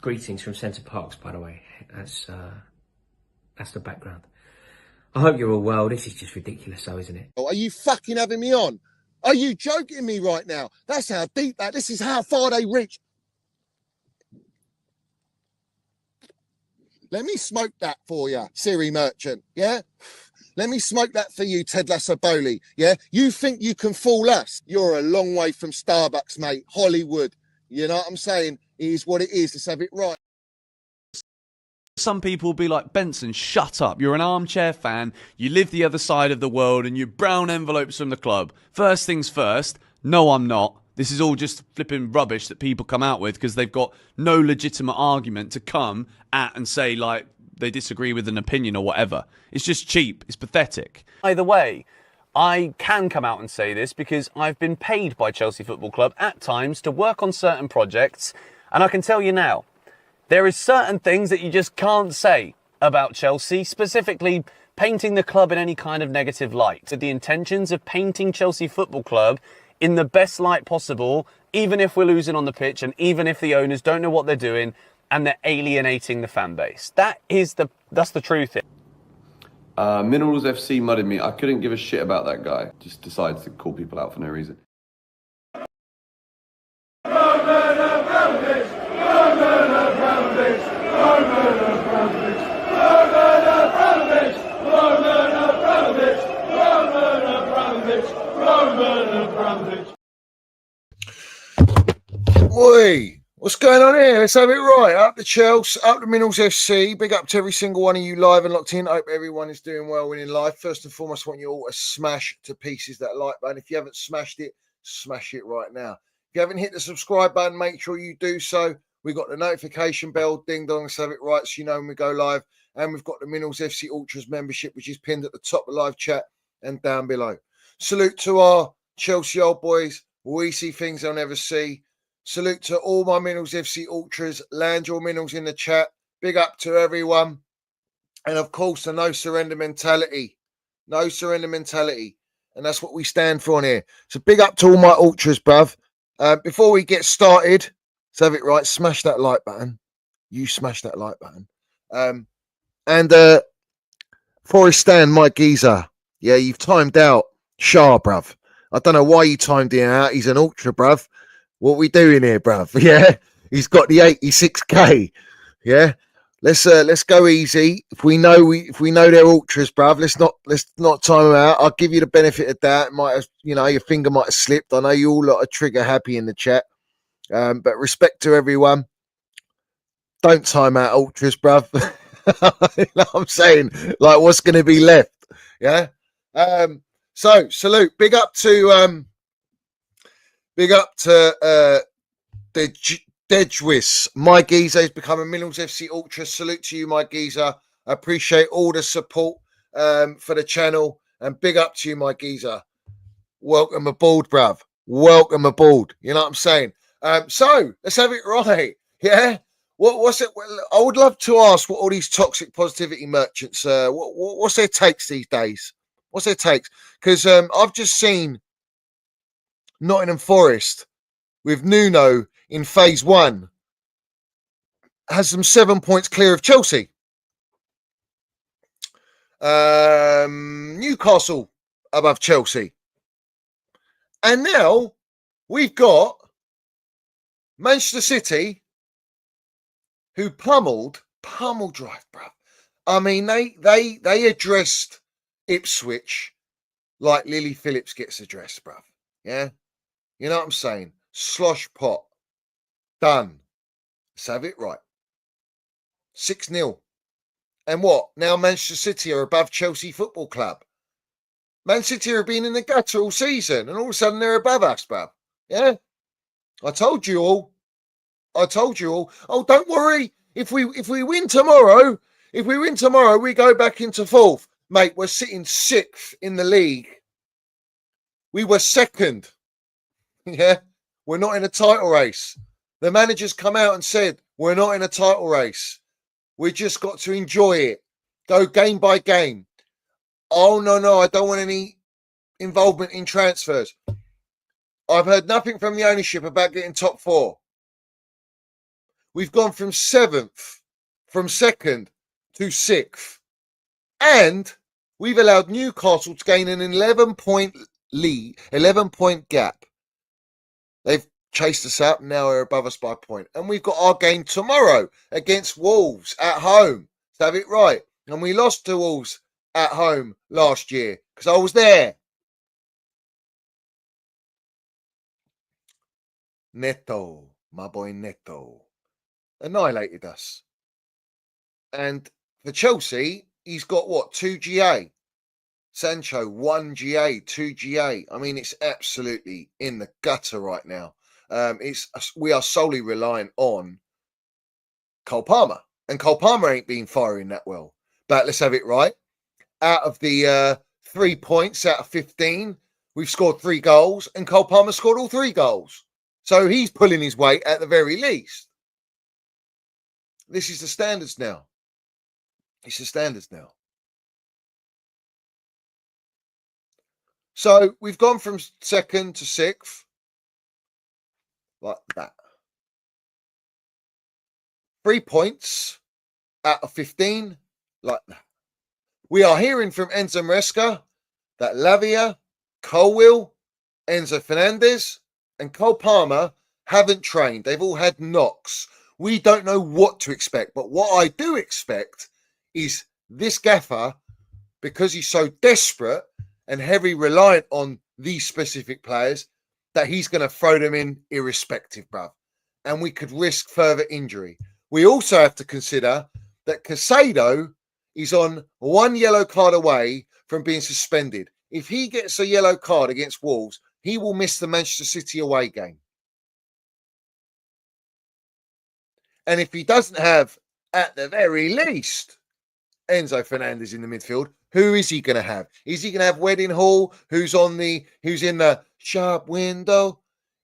Greetings from Centre Parks, by the way. That's the background. I hope you're all well. This is just ridiculous, though, isn't it? Are you fucking having me on? Are you joking me right now? That's how deep that. This is how far they reach. Let me smoke that for you, Siri Merchant. Yeah. Let me smoke that for you, Ted Lasso-Bowley. Yeah. You think you can fool us? You're a long way from Starbucks, mate. Hollywood. You know what I'm saying? It is what it is. Let's have it right. Some people will be like, Benson, shut up. You're an armchair fan. You live the other side of the world and you brown envelopes from the club. First things first. No, I'm not. This is all just flipping rubbish that people come out with because they've got no legitimate argument to come at and say, like, they disagree with an opinion or whatever. It's just cheap. It's pathetic. Either way, I can come out and say this because I've been paid by Chelsea Football Club at times to work on certain projects. And I can tell you now, there is certain things that you just can't say about Chelsea, specifically painting the club in any kind of negative light. So the intentions of painting Chelsea Football Club in the best light possible, even if we're losing on the pitch and even if the owners don't know what they're doing and they're alienating the fan base. That's the truth. Minerals FC mudded me. I couldn't give a shit about that guy. Just decides to call people out for no reason. Oi, what's going on here? Let's have it right. Up the Chelsea, up the Minerals FC. Big up to every single one of you live and locked in. I hope everyone is doing well in life. First and foremost, I want you all to smash to pieces that like button. If you haven't smashed it, smash it right now. If you haven't hit the subscribe button, make sure you do so. We've got the notification bell, ding dong, let's have it right so you know when we go live. And we've got the Minerals FC Ultras membership, which is pinned at the top of the live chat and down below. Salute to our Chelsea old boys. We see things they'll never see. Salute to all my Minerals FC Ultras. Land your minerals in the chat. Big up to everyone. And of course, the no surrender mentality. No surrender mentality. And that's what we stand for on here. So big up to all my Ultras, bruv. Before we get started, let's have it right. Smash that like button. You smash that like button. And Forest Stand, Mike Geezer. Yeah, you've timed out Shah, bruv. I don't know why you timed him out. He's an Ultra, bruv. What we doing here, bruv? Yeah, he's got the 86k. Yeah, let's go easy. If we know they're ultras, bruv, let's not time them out. I'll give you the benefit of that. It might have, your finger might have slipped. I know you all lot are trigger happy in the chat, but respect to everyone. Don't time out ultras, bruv. You know what I'm saying? Like, what's going to be left? Yeah. So salute. Big up to the Dedgewis. My geezer has become a Minerals FC Ultra. Salute to you, my geezer. I appreciate all the support for the channel. And big up to you, my geezer. Welcome aboard, bruv. Welcome aboard. You know what I'm saying? So let's have it right. Yeah. What's it? I would love to ask what all these toxic positivity merchants, what's their takes these days? What's their takes? Because I've just seen Nottingham Forest with Nuno in phase one has them 7 points clear of Chelsea. Newcastle above Chelsea. And now we've got Manchester City who pummeled drive, bruv. I mean, they addressed Ipswich like Lily Phillips gets addressed, bruv. Yeah? You know what I'm saying? Slosh pot. Done. Let's have it right. 6-0. And what? Now Manchester City are above Chelsea Football Club. Man City have been in the gutter all season, and all of a sudden they're above us, bruv. Yeah? I told you all. Oh, don't worry. If we win tomorrow, we go back into fourth. Mate, we're sitting sixth in the league. We were second. Yeah, we're not in a title race. The manager's come out and said, we're not in a title race. We just got to enjoy it. Go game by game. Oh, no, I don't want any involvement in transfers. I've heard nothing from the ownership about getting top four. we've gone from 7th, from 2nd to 6th. And we've allowed Newcastle to gain an 11-point lead, 11-point gap. They've chased us up, now they're above us by a point. And we've got our game tomorrow against Wolves at home. Let's have it right. And we lost to Wolves at home last year because I was there. Neto, my boy Neto, annihilated us. And for Chelsea, he's got what? 2 GA. Sancho, 1 GA, 2 GA. I mean, it's absolutely in the gutter right now. We are solely reliant on Cole Palmer. And Cole Palmer ain't been firing that well. But let's have it right. Out of the 3 points out of 15, we've scored 3 goals. And Cole Palmer scored all 3 goals. So he's pulling his weight at the very least. This is the standards now. It's the standards now. So we've gone from 2nd to 6th. Like that. 3 points out of 15. Like that. We are hearing from Enzo Maresca that Lavia, Colwill, Enzo Fernandez, and Cole Palmer haven't trained. They've all had knocks. We don't know what to expect. But what I do expect is this gaffer, because he's so desperate and heavily reliant on these specific players, that he's going to throw them in irrespective, bruv. And we could risk further injury. We also have to consider that Casado is on 1 yellow card away from being suspended. If he gets a yellow card against Wolves, he will miss the Manchester City away game. And if he doesn't have, at the very least, Enzo Fernandez in the midfield, who is he going to have? Is he going to have Wedding Hall, who's in the sharp window?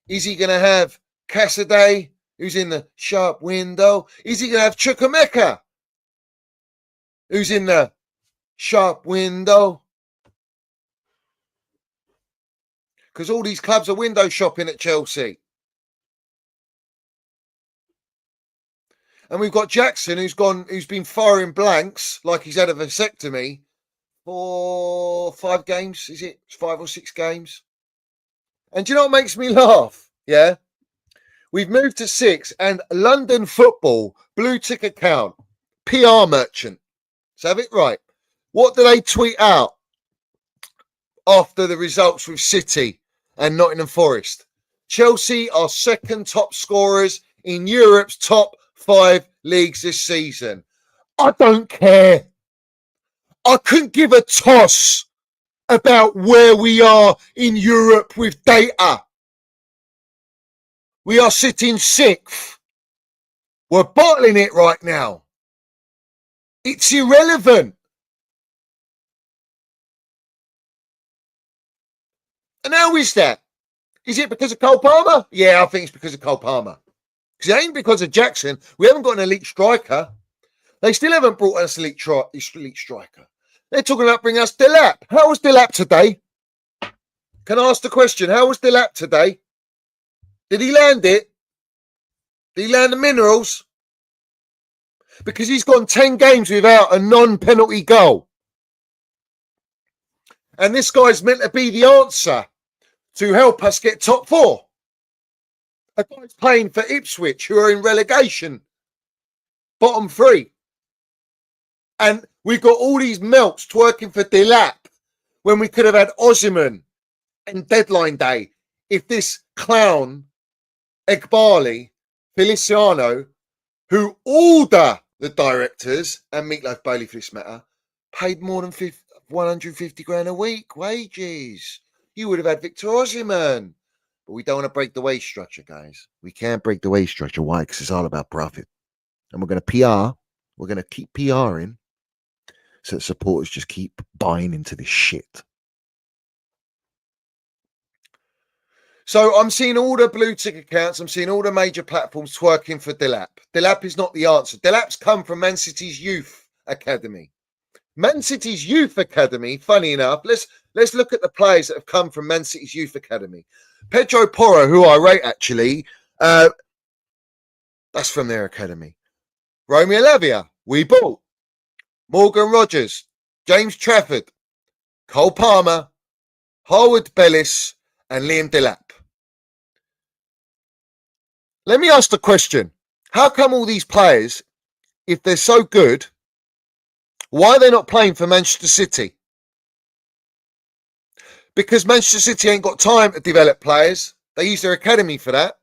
Is he going to have Cassidy, who's in the sharp window? Is he going to have Chukwemeka, who's in the sharp window? Because all these clubs are window shopping at Chelsea. And we've got Jackson, who's been firing blanks like he's had a vasectomy for 5 games. Is it 5 or 6 games? And do you know what makes me laugh? Yeah. We've moved to 6, and London Football, blue tick account, PR merchant. Let's have it right. What do they tweet out after the results with City and Nottingham Forest? Chelsea are 2nd top scorers in Europe's top 5 leagues this season. I don't care. I couldn't give a toss about where we are in Europe with data. We are sitting 6th. We're bottling it right now. It's irrelevant. And how is that? Is it because of Cole Palmer? Yeah, I think it's because of Cole Palmer. Because it ain't because of Jackson. We haven't got an elite striker. They still haven't brought us elite striker. They're talking about bringing us Delap. How was Delap today? Can I ask the question? How was Delap today? Did he land it? Did he land the minerals? Because he's gone 10 games without a non-penalty goal. And this guy's meant to be the answer to help us get top 4. A guy's playing for Ipswich, who are in relegation, bottom 3. And we've got all these melts twerking for Delap when we could have had Osimhen and deadline day if this clown, Egbali, Feliciano, who order the directors and Meatloaf Bailey for this matter, paid more than 150 grand a week wages. You would have had Victor Osimhen. But we don't want to break the wage structure, guys. We can't break the wage structure. Why? Because it's all about profit. And we're going to PR. We're going to keep PRing so that supporters just keep buying into this shit. So I'm seeing all the blue tick accounts. I'm seeing all the major platforms twerking for Delap. Delap is not the answer. Delap's come from Man City's youth academy. Man City's youth academy, funny enough, let's look at the players that have come from Man City's youth academy. Pedro Porro, who I rate actually, That's from their academy. Romeo Lavia, we bought. Morgan Rogers, James Trafford, Cole Palmer, Harwood Bellis, and Liam Delap. Let me ask the question. How come all these players, if they're so good, why are they not playing for Manchester City? Because Manchester City ain't got time to develop players. They use their academy for that.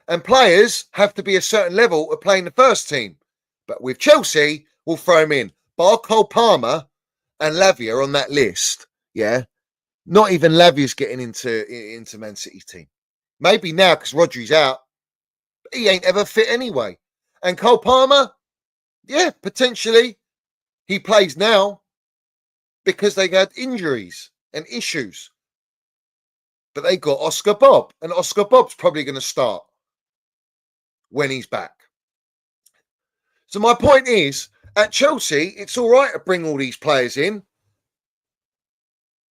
And players have to be a certain level of playing the first team. But with Chelsea, we'll throw them in. Bar Cole Palmer and Lavia on that list. Yeah. Not even Lavia's getting into Man City's team. Maybe now because Rodri's out. But he ain't ever fit anyway. And Cole Palmer, yeah, potentially. He plays now because they had injuries and issues. But they got Oscar Bob. And Oscar Bob's probably going to start when he's back. So my point is, at Chelsea, it's all right to bring all these players in.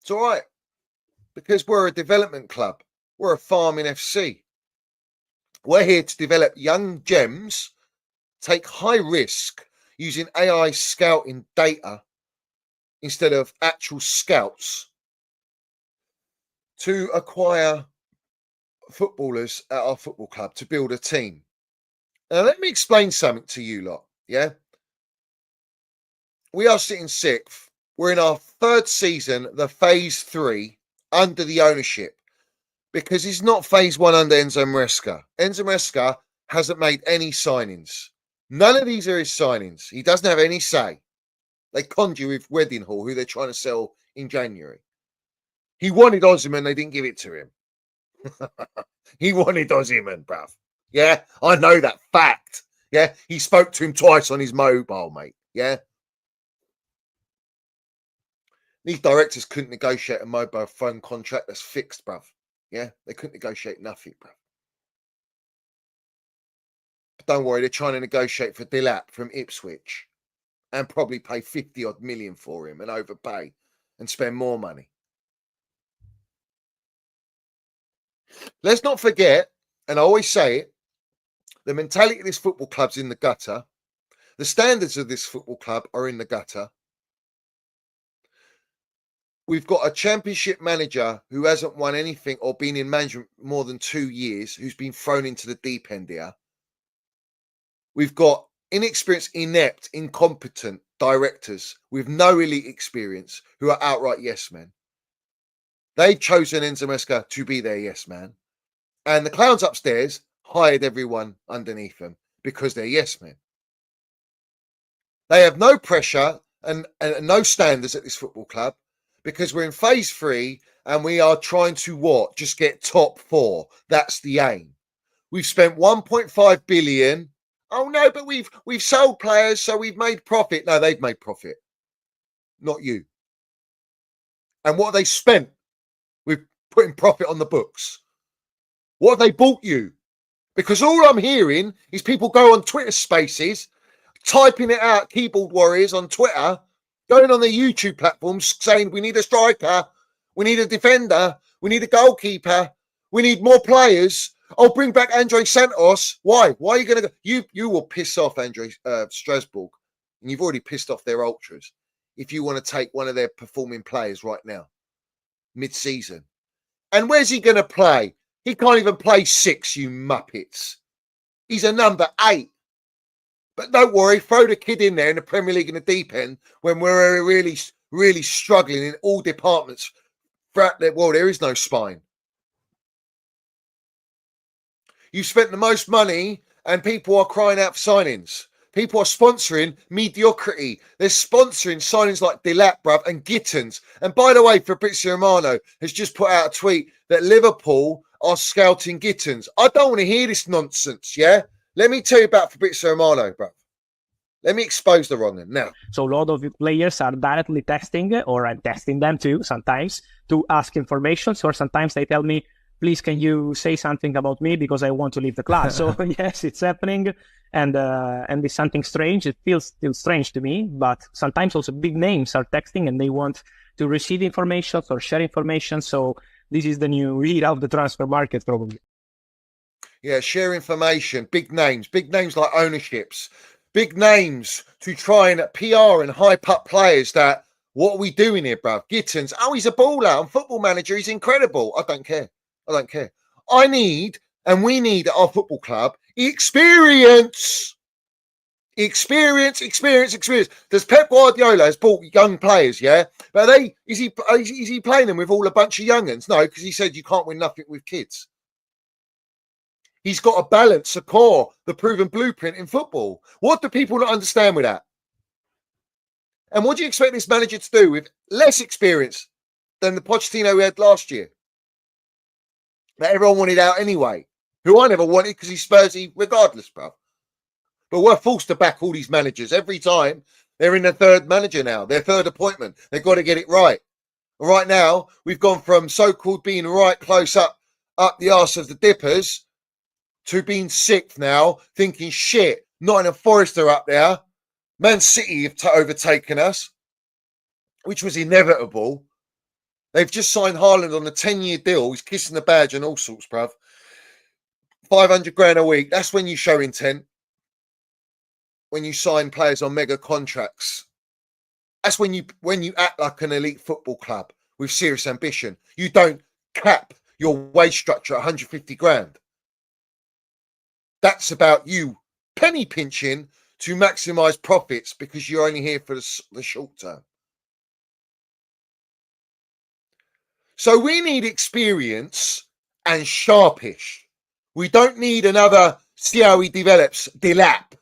It's all right. Because we're a development club. We're a farming FC. We're here to develop young gems, take high risk using AI scouting data instead of actual scouts to acquire footballers at our football club to build a team. Now, let me explain something to you lot, yeah? We are sitting sixth. We're in our third season, the phase 3, under the ownership. Because it's not phase 1 under Enzo Maresca. Enzo Maresca hasn't made any signings. None of these are his signings. He doesn't have any say. They conned you with Wedding Hall, who they're trying to sell in January. He wanted Osimhen, they didn't give it to him. He wanted Osimhen, bruv. Yeah, I know that fact. Yeah, he spoke to him twice on his mobile, mate. Yeah. These directors couldn't negotiate a mobile phone contract that's fixed, bruv. Yeah, they couldn't negotiate nothing, bruv. But don't worry, they're trying to negotiate for Delap from Ipswich and probably pay 50 odd million for him and overpay and spend more money. Let's not forget, and I always say it, the mentality of this football club's in the gutter. The standards of this football club are in the gutter. We've got a championship manager who hasn't won anything or been in management more than 2 years, who's been thrown into the deep end here. We've got inexperienced, inept, incompetent directors with no elite experience who are outright yes men. They've chosen Enzo Maresca to be their yes man. And the clowns upstairs hired everyone underneath them because they're yes men. They have no pressure and no standards at this football club because we're in phase 3 and we are trying to what? Just get top 4. That's the aim. We've spent 1.5 billion. Oh no, but we've sold players, so we've made profit. No, they've made profit. Not you. And what have they spent? We're putting profit on the books. What have they bought you? Because all I'm hearing is people go on Twitter Spaces, typing it out, keyboard warriors on Twitter, going on the YouTube platforms saying we need a striker, we need a defender, we need a goalkeeper, we need more players. Oh, bring back Andre Santos. Why? Why are you going to go? You will piss off Andre Strasbourg, and you've already pissed off their ultras if you want to take one of their performing players right now, mid-season. And where's he going to play? He can't even play 6, you muppets. He's a number 8. But don't worry, throw the kid in there in the Premier League in the deep end when we're really, really struggling in all departments. Throughout the world, there is no spine. You spent the most money and people are crying out for signings. People are sponsoring mediocrity. They're sponsoring signings like Delap, bruv, and Gittins. And by the way, Fabrizio Romano has just put out a tweet that Liverpool are scouting Gittins. I don't want to hear this nonsense, yeah? Let me tell you about Fabrizio Romano, bruv. Let me expose the wrong one now. So a lot of players are directly texting, or I'm testing them too sometimes, to ask information. So sometimes they tell me, please, can you say something about me because I want to leave the club? So yes, it's happening. And it's something strange. It feels still strange to me, but sometimes also big names are texting and they want to receive information or share information. So this is the new era of the transfer market, probably. Yeah, share information, big names like ownerships, big names to try and PR and hype up players that, what are we doing here, bruv? Gittins, oh, he's a baller on Football Manager, he's incredible. I don't care. I need, and we need at our football club, experience. Does Pep Guardiola has bought young players, yeah? But is he playing them with all a bunch of young'uns? No, because he said you can't win nothing with kids. He's got a balance, a core, the proven blueprint in football. What do people not understand with that? And what do you expect this manager to do with less experience than the Pochettino we had last year? That everyone wanted out anyway. Who I never wanted because he's Spursy regardless, bro. But we're forced to back all these managers. Every time they're in their third manager now, their third appointment. They've got to get it right. Right now, we've gone from so-called being right close up the arse of the Dippers to being sixth now, thinking, shit, Nottingham Forest are up there. Man City have overtaken us, which was inevitable. They've just signed Haaland on a 10-year deal. He's kissing the badge and all sorts, bruv. 500 grand a week. That's when you show intent. When you sign players on mega contracts. That's when you act like an elite football club with serious ambition. You don't cap your wage structure at 150 grand. That's about you penny pinching to maximize profits because you're only here for the short term. So we need experience and sharpish. We don't need another see how he develops Delap,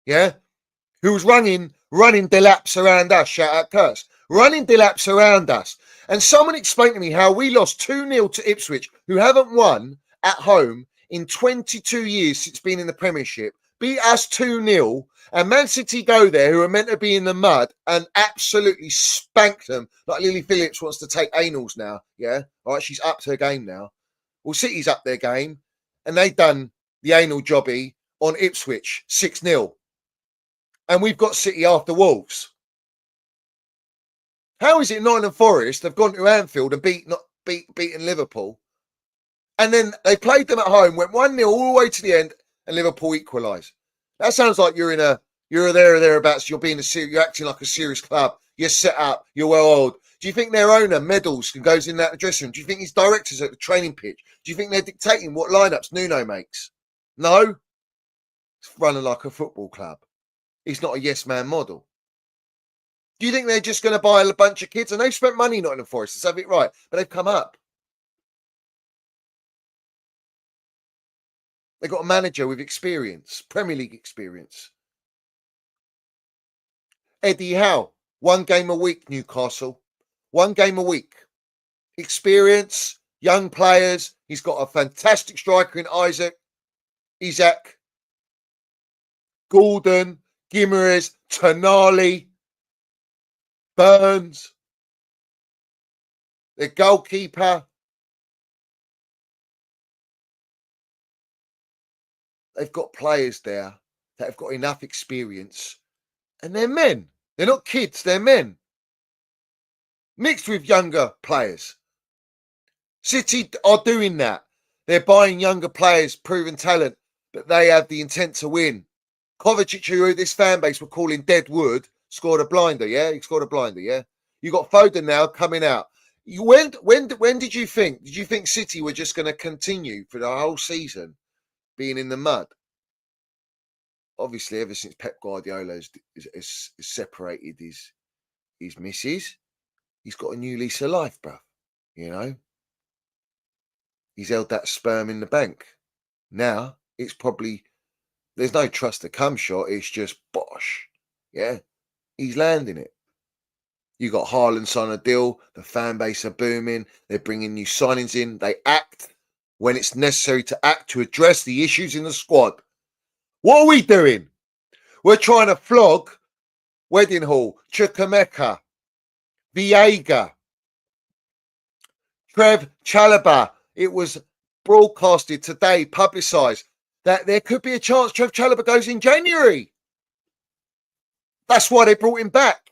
yeah? Who's running Delaps around us, shout out Curse. Running Delaps around us. And someone explained to me how we lost 2-0 to Ipswich, who haven't won at home in 22 years since being in the Premiership. Beat us 2-0, and Man City go there, who are meant to be in the mud, and absolutely spank them. Like Lily Phillips wants to take anals now, yeah? All right, she's up to her game now. Well, City's up their game, and they've done the anal jobby on Ipswich, 6-0. And we've got City after Wolves. How is it Nottingham Forest have gone to Anfield and beaten Liverpool? And then they played them at home, went 1-0 all the way to the end, and Liverpool equalised. That sounds like you're there or thereabouts. You're acting like a serious club. You're set up. You're well oiled. Do you think their owner meddles and goes in that dressing room? Do you think his directors at the training pitch? Do you think they're dictating what lineups Nuno makes? No. It's running like a football club. He's not a yes man model. Do you think they're just going to buy a bunch of kids? And they've spent money not in the Forest. Let's have it right. But they've come up. They've got a manager with experience, Premier League experience. Eddie Howe, 1 game a week, Newcastle. 1 game a week. Experience, young players. He's got a fantastic striker in Isaac, Gordon, Gimares, Tonali, Burns, the goalkeeper. They've got players there that have got enough experience. And they're men. They're not kids, they're men. Mixed with younger players. City are doing that. They're buying younger players, proven talent, but they have the intent to win. Kovacic, who this fan base were calling dead wood, scored a blinder, yeah? He scored a blinder, yeah? You got Foden now coming out. When did you think? Did you think City were just going to continue for the whole season being in the mud? Obviously, ever since Pep Guardiola has separated his missus, he's got a new lease of life, bruv. You know? He's held that sperm in the bank. Now, it's probably... There's no trust to come shot. It's just bosh. Yeah? He's landing it. You got Haaland on a deal. The fan base are booming. They're bringing new signings in. They act when it's necessary to act to address the issues in the squad. What are we doing? We're trying to flog Wedding Hall, Chukwemeka, Viega, Trev Chalobah. It was broadcasted today, publicised, that there could be a chance Trev Chalobah goes in January. That's why they brought him back.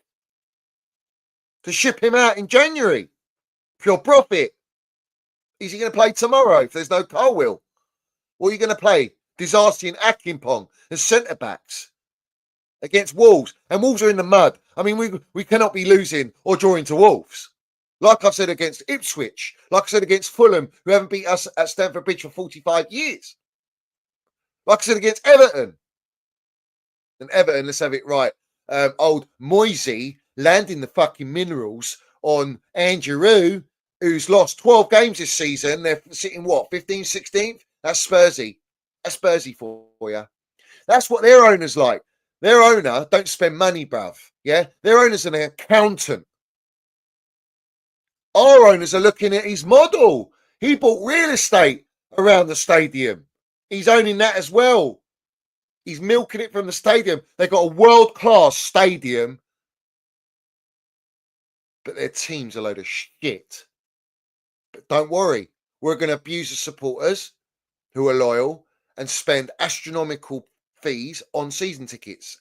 To ship him out in January. Pure profit. Is he going to play tomorrow if there's no Colwill? What are you going to play? Disaster and Akinpong as centre backs against Wolves, and Wolves are in the mud. I mean, we cannot be losing or drawing to Wolves. Like I've said against Ipswich, like I said against Fulham, who haven't beat us at Stamford Bridge for 45 years. Like I said against Everton. And Everton, let's have it right. Old Moisey landing the fucking minerals on Andrew, who's lost 12 games this season. They're sitting, what, 15th, 16th? That's Spursy. That's Spursy for you. That's what their owner's like. Their owner don't spend money, bruv. Yeah? Their owner's an accountant. Our owners are looking at his model. He bought real estate around the stadium. He's owning that as well. He's milking it from the stadium. They've got a world-class stadium, but their team's a load of shit. But don't worry. We're going to abuse the supporters who are loyal and spend astronomical fees on season tickets.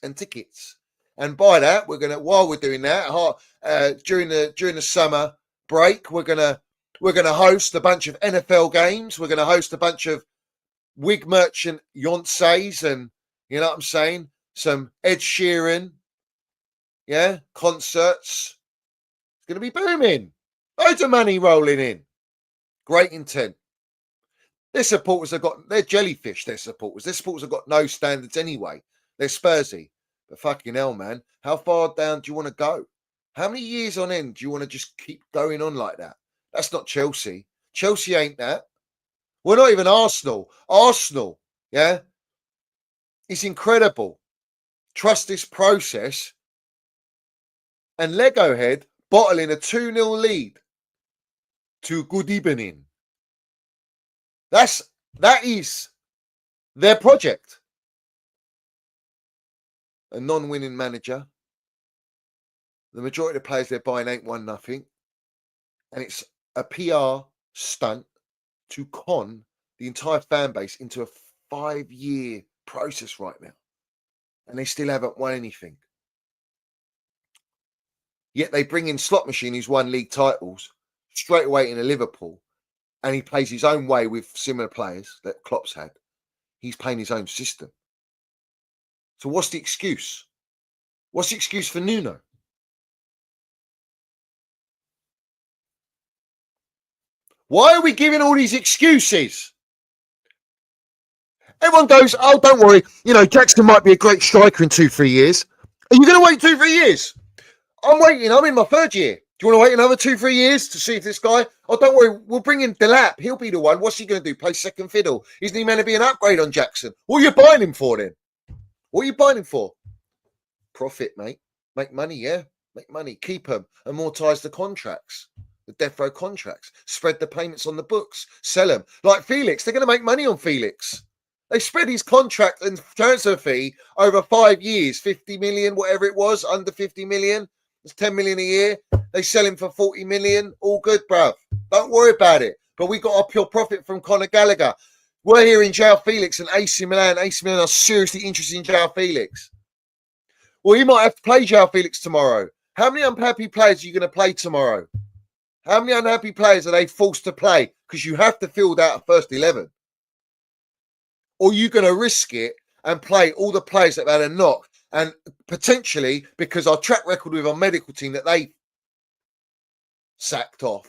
And by that, we're going to, while we're doing that, during the summer break, we're going to host a bunch of NFL games. We're going to host a bunch of wig merchant Yoncés and, you know what I'm saying, some Ed Sheeran, yeah, concerts. It's going to be booming. Loads of money rolling in. Great intent. Their supporters have got, they're jellyfish, their supporters. Their supporters have got no standards anyway. They're Spursy. But fucking hell, man, how far down do you want to go? How many years on end do you want to just keep going on like that? That's not Chelsea. Chelsea ain't that. We're not even Arsenal. Arsenal, yeah? It's incredible. Trust this process. And Lego Head bottling a 2-0 lead to good evening. That is their project. A non-winning manager. The majority of the players they're buying ain't won nothing. And it's a PR stunt to con the entire fan base into a 5-year process right now. And they still haven't won anything. Yet they bring in Slot Machine, who's won league titles, straight away into Liverpool. And he plays his own way with similar players that Klopp's had. He's playing his own system. So what's the excuse? What's the excuse for Nuno? Why are we giving all these excuses? Everyone goes, oh, don't worry. You know, Jackson might be a great striker in 2-3 years. Are you going to wait 2-3 years? I'm waiting. I'm in my 3rd year. Do you want to wait another 2-3 years to see if this guy... Oh, don't worry. We'll bring in Delap. He'll be the one. What's he going to do? Play second fiddle? Isn't he meant to be an upgrade on Jackson? What are you buying him for then? What are you buying him for? Profit, mate. Make money, yeah? Make money. Keep them. Amortise the contracts. The death row contracts. Spread the payments on the books. Sell them. Like Felix. They're going to make money on Felix. They spread his contract and transfer fee over 5 years. 50 million, whatever it was. Under 50 million. It's 10 million a year. They sell him for 40 million. All good, bruv. Don't worry about it. But we got our pure profit from Conor Gallagher. We're here in João Felix and AC Milan. AC Milan are seriously interested in João Felix. Well, you might have to play João Felix tomorrow. How many unhappy players are you going to play tomorrow? How many unhappy players are they forced to play? Because you have to field out a first 11. Or are you going to risk it and play all the players that have had a knock? And potentially, because our track record with our medical team that they sacked off,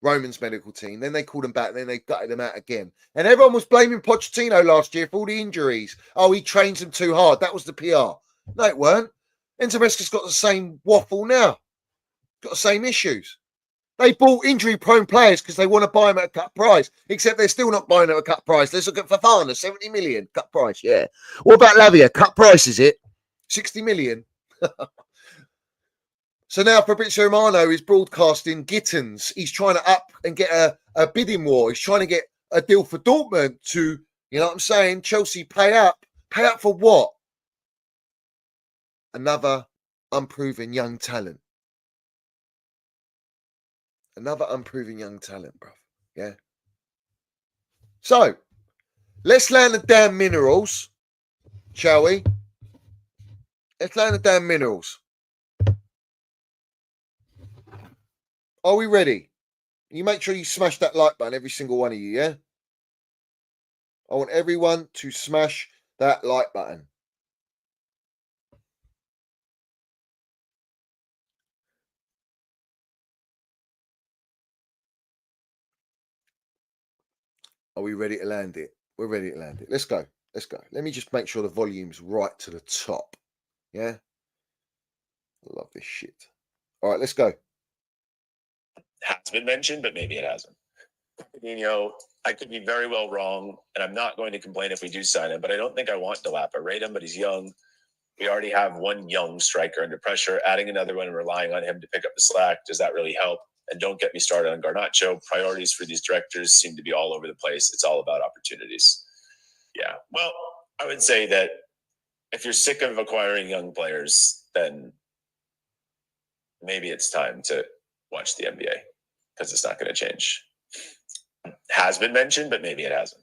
Roman's medical team, then they called them back, and then they gutted them out again. And everyone was blaming Pochettino last year for all the injuries. Oh, he trains them too hard. That was the PR. No, it weren't. Enzo Maresca's got the same waffle now. Got the same issues. They bought injury-prone players because they want to buy them at a cut price, except they're still not buying them at a cut price. Let's look at Fofana, 70 million, cut price, yeah. What about Lavia? Cut price, is it? 60 million. So now Fabrizio Romano is broadcasting Gittins. He's trying to up and get a bidding war. He's trying to get a deal for Dortmund to, you know what I'm saying, Chelsea pay up. Pay up for what? Another unproven young talent. Another unproven young talent, bro. Yeah. So, let's land the damn minerals, shall we? Let's land the damn minerals. Are we ready? You make sure you smash that like button, every single one of you, yeah? I want everyone to smash that like button. Are we ready to land it? We're ready to land it. Let's go. Let's go. Let me just make sure the volume's right to the top. Yeah? I love this shit. All right, let's go. Has been mentioned, but maybe it hasn't. Coutinho, I could be very well wrong, and I'm not going to complain if we do sign him, but I don't think I want Delap. I rate him, but he's young. We already have one young striker under pressure. Adding another one and relying on him to pick up the slack, does that really help? And don't get me started on Garnacho. Priorities for these directors seem to be all over the place. It's all about opportunities. Yeah, well, I would say that if you're sick of acquiring young players, then maybe it's time to watch the NBA because it's not going to change. Has been mentioned, but maybe it hasn't.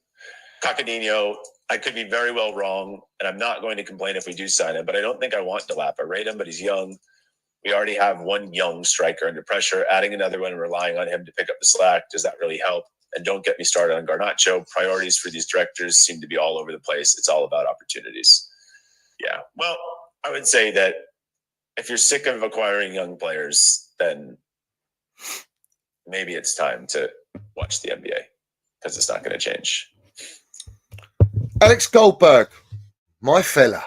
Coutinho, I could be very well wrong, and I'm not going to complain if we do sign him, but I don't think I want Delap. I rate him, but he's young. We already have one young striker under pressure. Adding another one and relying on him to pick up the slack, does that really help? And don't get me started on Garnacho. Priorities for these directors seem to be all over the place. It's all about opportunities. Yeah, well, I would say that if you're sick of acquiring young players, then maybe it's time to watch the NBA because it's not going to change. Alex Goldberg, my fella.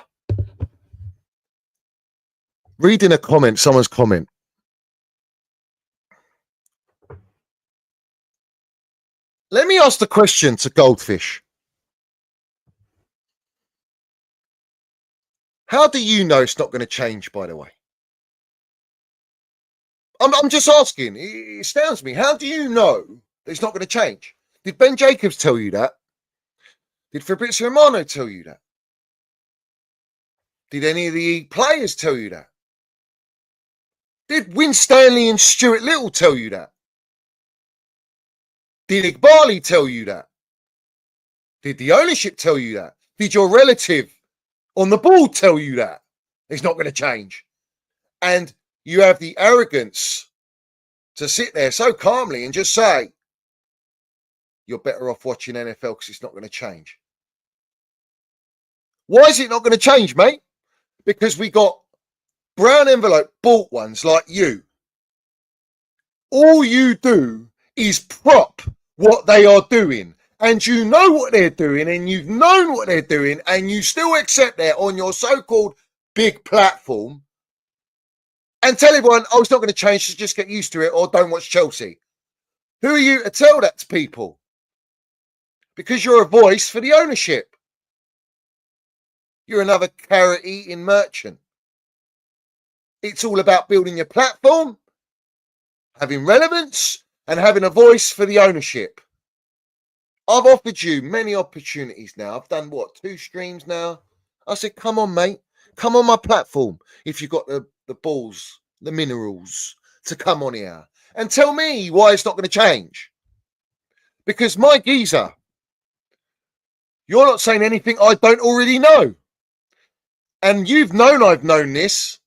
Reading a comment, someone's comment. Let me ask the question to Goldfish. How do you know it's not going to change, by the way? I'm just asking. It astounds me. How do you know that it's not going to change? Did Ben Jacobs tell you that? Did Fabrizio Romano tell you that? Did any of the players tell you that? Did Win Stanley and Stuart Little tell you that? Did Igbali tell you that? Did the ownership tell you that? Did your relative on the board tell you that? It's not going to change. And you have the arrogance to sit there so calmly and just say, you're better off watching NFL because it's not going to change. Why is it not going to change, mate? Because we got brown envelope bought ones like you. All you do is prop what they are doing. And you know what they're doing, and you've known what they're doing, and you still accept that on your so-called big platform and tell everyone, oh, it's not going to change, so just get used to it, or don't watch Chelsea. Who are you to tell that to people? Because you're a voice for the ownership. You're another carrot-eating merchant. It's all about building your platform, having relevance, and having a voice for the ownership. I've offered you many opportunities now. I've done, 2 streams now? I said, come on, mate. Come on my platform if you've got the balls, the minerals to come on here. And tell me why it's not going to change. Because my geezer, you're not saying anything I don't already know. And you've known I've known this,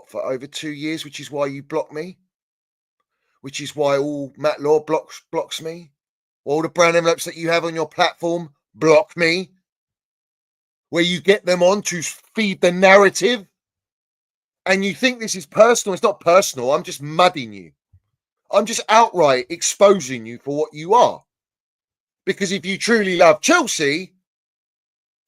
for over 2 years, which is why you block me. Which is why all Matt Law blocks me. All the brand envelopes that you have on your platform block me. Where you get them on to feed the narrative. And you think this is personal. It's not personal. I'm just mudding you. I'm just outright exposing you for what you are. Because if you truly love Chelsea,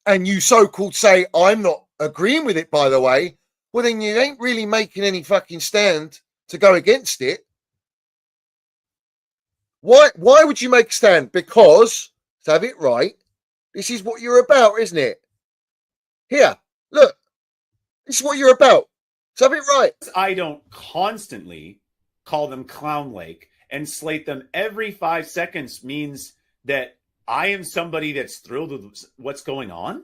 and you so-called say, I'm not agreeing with it, by the way, well, then you ain't really making any fucking stand to go against it. Why would you make a stand? Because, to have it right, this is what you're about, isn't it? Here, look. This is what you're about. To have it right. I don't constantly call them Clown Lake and slate them every 5 seconds means that I am somebody that's thrilled with what's going on.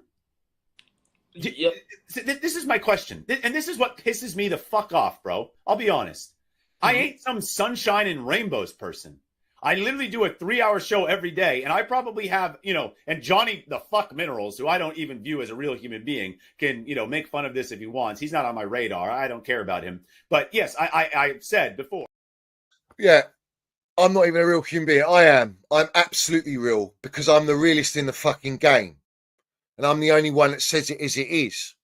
Yep. This is my question. And this is what pisses me the fuck off, bro. I'll be honest. I ain't some sunshine and rainbows person. I literally do a 3-hour show every day, and I probably have, and Johnny the fuck Minerals, who I don't even view as a real human being, can, make fun of this if he wants. He's not on my radar. I don't care about him. But yes, I've said before. Yeah. I'm not even a real human being. I am. I'm absolutely real because I'm the realist in the fucking game. And I'm the only one that says it as it is.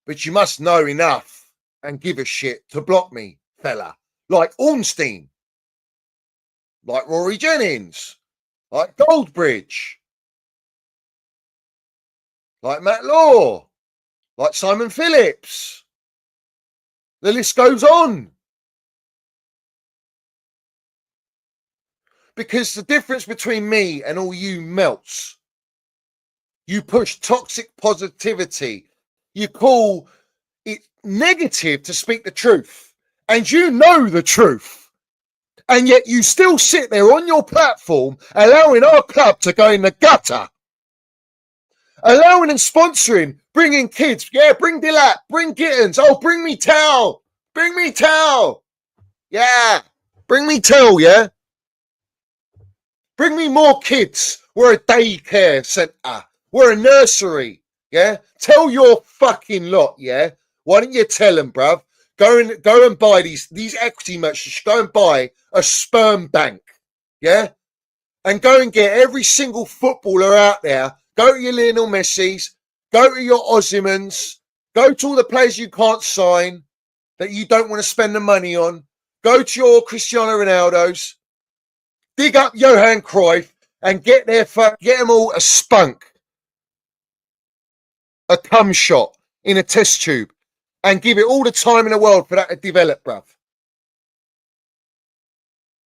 But you must know enough and give a shit to block me, fella. Like Ornstein. Like Rory Jennings. Like Goldbridge. Like Matt Law. Like Simon Phillips. The list goes on. Because the difference between me and all you melts. You push toxic positivity. You call it negative to speak the truth. And you know the truth. And yet you still sit there on your platform allowing our club to go in the gutter. Allowing and sponsoring, bringing kids. Yeah, bring Dilap, bring Gittens. Oh, bring me Towel. Bring me Towel. Yeah, bring me Towel, yeah? Bring me more kids. We're a daycare centre. We're a nursery, yeah? Tell your fucking lot, yeah? Why don't you tell them, bruv? Go and buy these equity merchants. Go and buy a sperm bank, yeah? And go and get every single footballer out there. Go to your Lionel Messi's. Go to your Osimhen's. Go to all the players you can't sign that you don't want to spend the money on. Go to your Cristiano Ronaldo's. Dig up Johan Cruyff and get them all a spunk, a cum shot in a test tube, and give it all the time in the world for that to develop, bruv.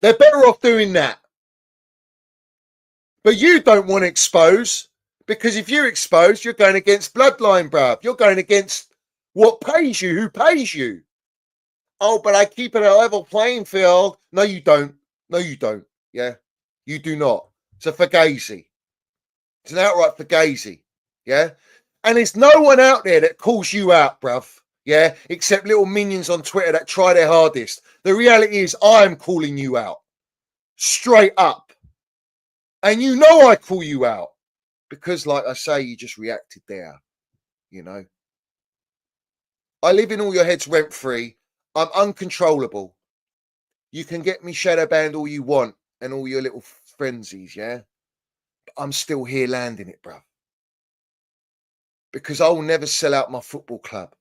They're better off doing that. But you don't want to expose, because if you expose, you're going against bloodline, bruv. You're going against what pays you, who pays you. Oh, but I keep it a level playing field. No, you don't. No, you don't. Yeah, you do not. It's a fugazi. It's an outright fugazi. Yeah, and there's no one out there that calls you out, bruv. Yeah, except little minions on Twitter that try their hardest. The reality is, I'm calling you out straight up, and you know I call you out because, like I say, you just reacted there. You know, I live in all your heads rent free. I'm uncontrollable. You can get me shadow banned all you want and all your little frenzies, yeah? But I'm still here landing it, bruv. Because I will never sell out my football club.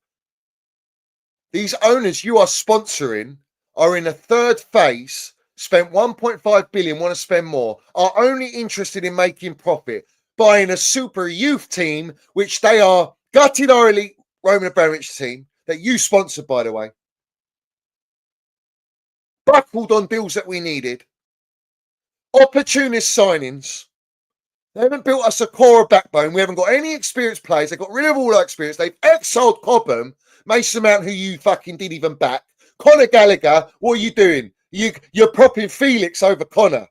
These owners you are sponsoring are in a third phase, spent 1.5 billion, want to spend more, are only interested in making profit, buying a super youth team, which they are gutted our elite Roman Abramovich team, that you sponsored, by the way. Buckled on deals that we needed. Opportunist signings. They haven't built us a core of backbone. We haven't got any experienced players. They got rid of all our experience. They've exiled Cobham, Mason Mount, who you fucking didn't even back. Conor Gallagher, what are you doing? You're propping Felix over Conor.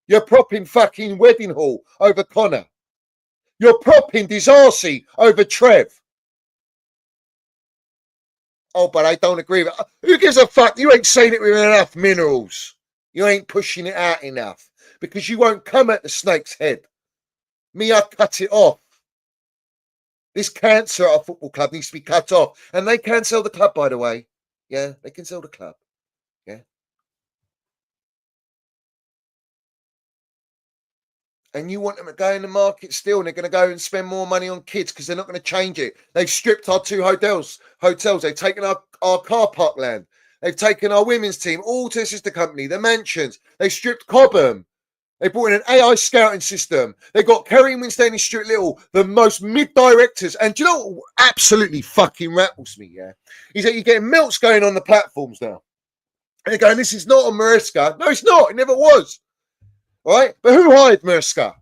You're propping fucking Wedding Hall over Conor. You're propping Disarcy over Trev. Oh, but I don't agree with it. Who gives a fuck? You ain't saying it with enough minerals. You ain't pushing it out enough because you won't come at the snake's head. Me, I cut it off. This cancer at a football club needs to be cut off. And they can sell the club, by the way. Yeah, they can sell the club. Yeah. And you want them to go in the market still, and they're going to go and spend more money on kids because they're not going to change it. They've stripped our 2 hotels. They've taken our car park land. They've taken our women's team, all to the sister company, the mansions. They've stripped Cobham. They brought in an AI scouting system. They got Kerry Winstanley, Stuart Little, the most mid-directors. And do you know what absolutely fucking rattles me, yeah? Is that you're getting melts going on the platforms now. And they're going, this is not on Maresca. No, it's not. It never was. All right? But who hired Maresca?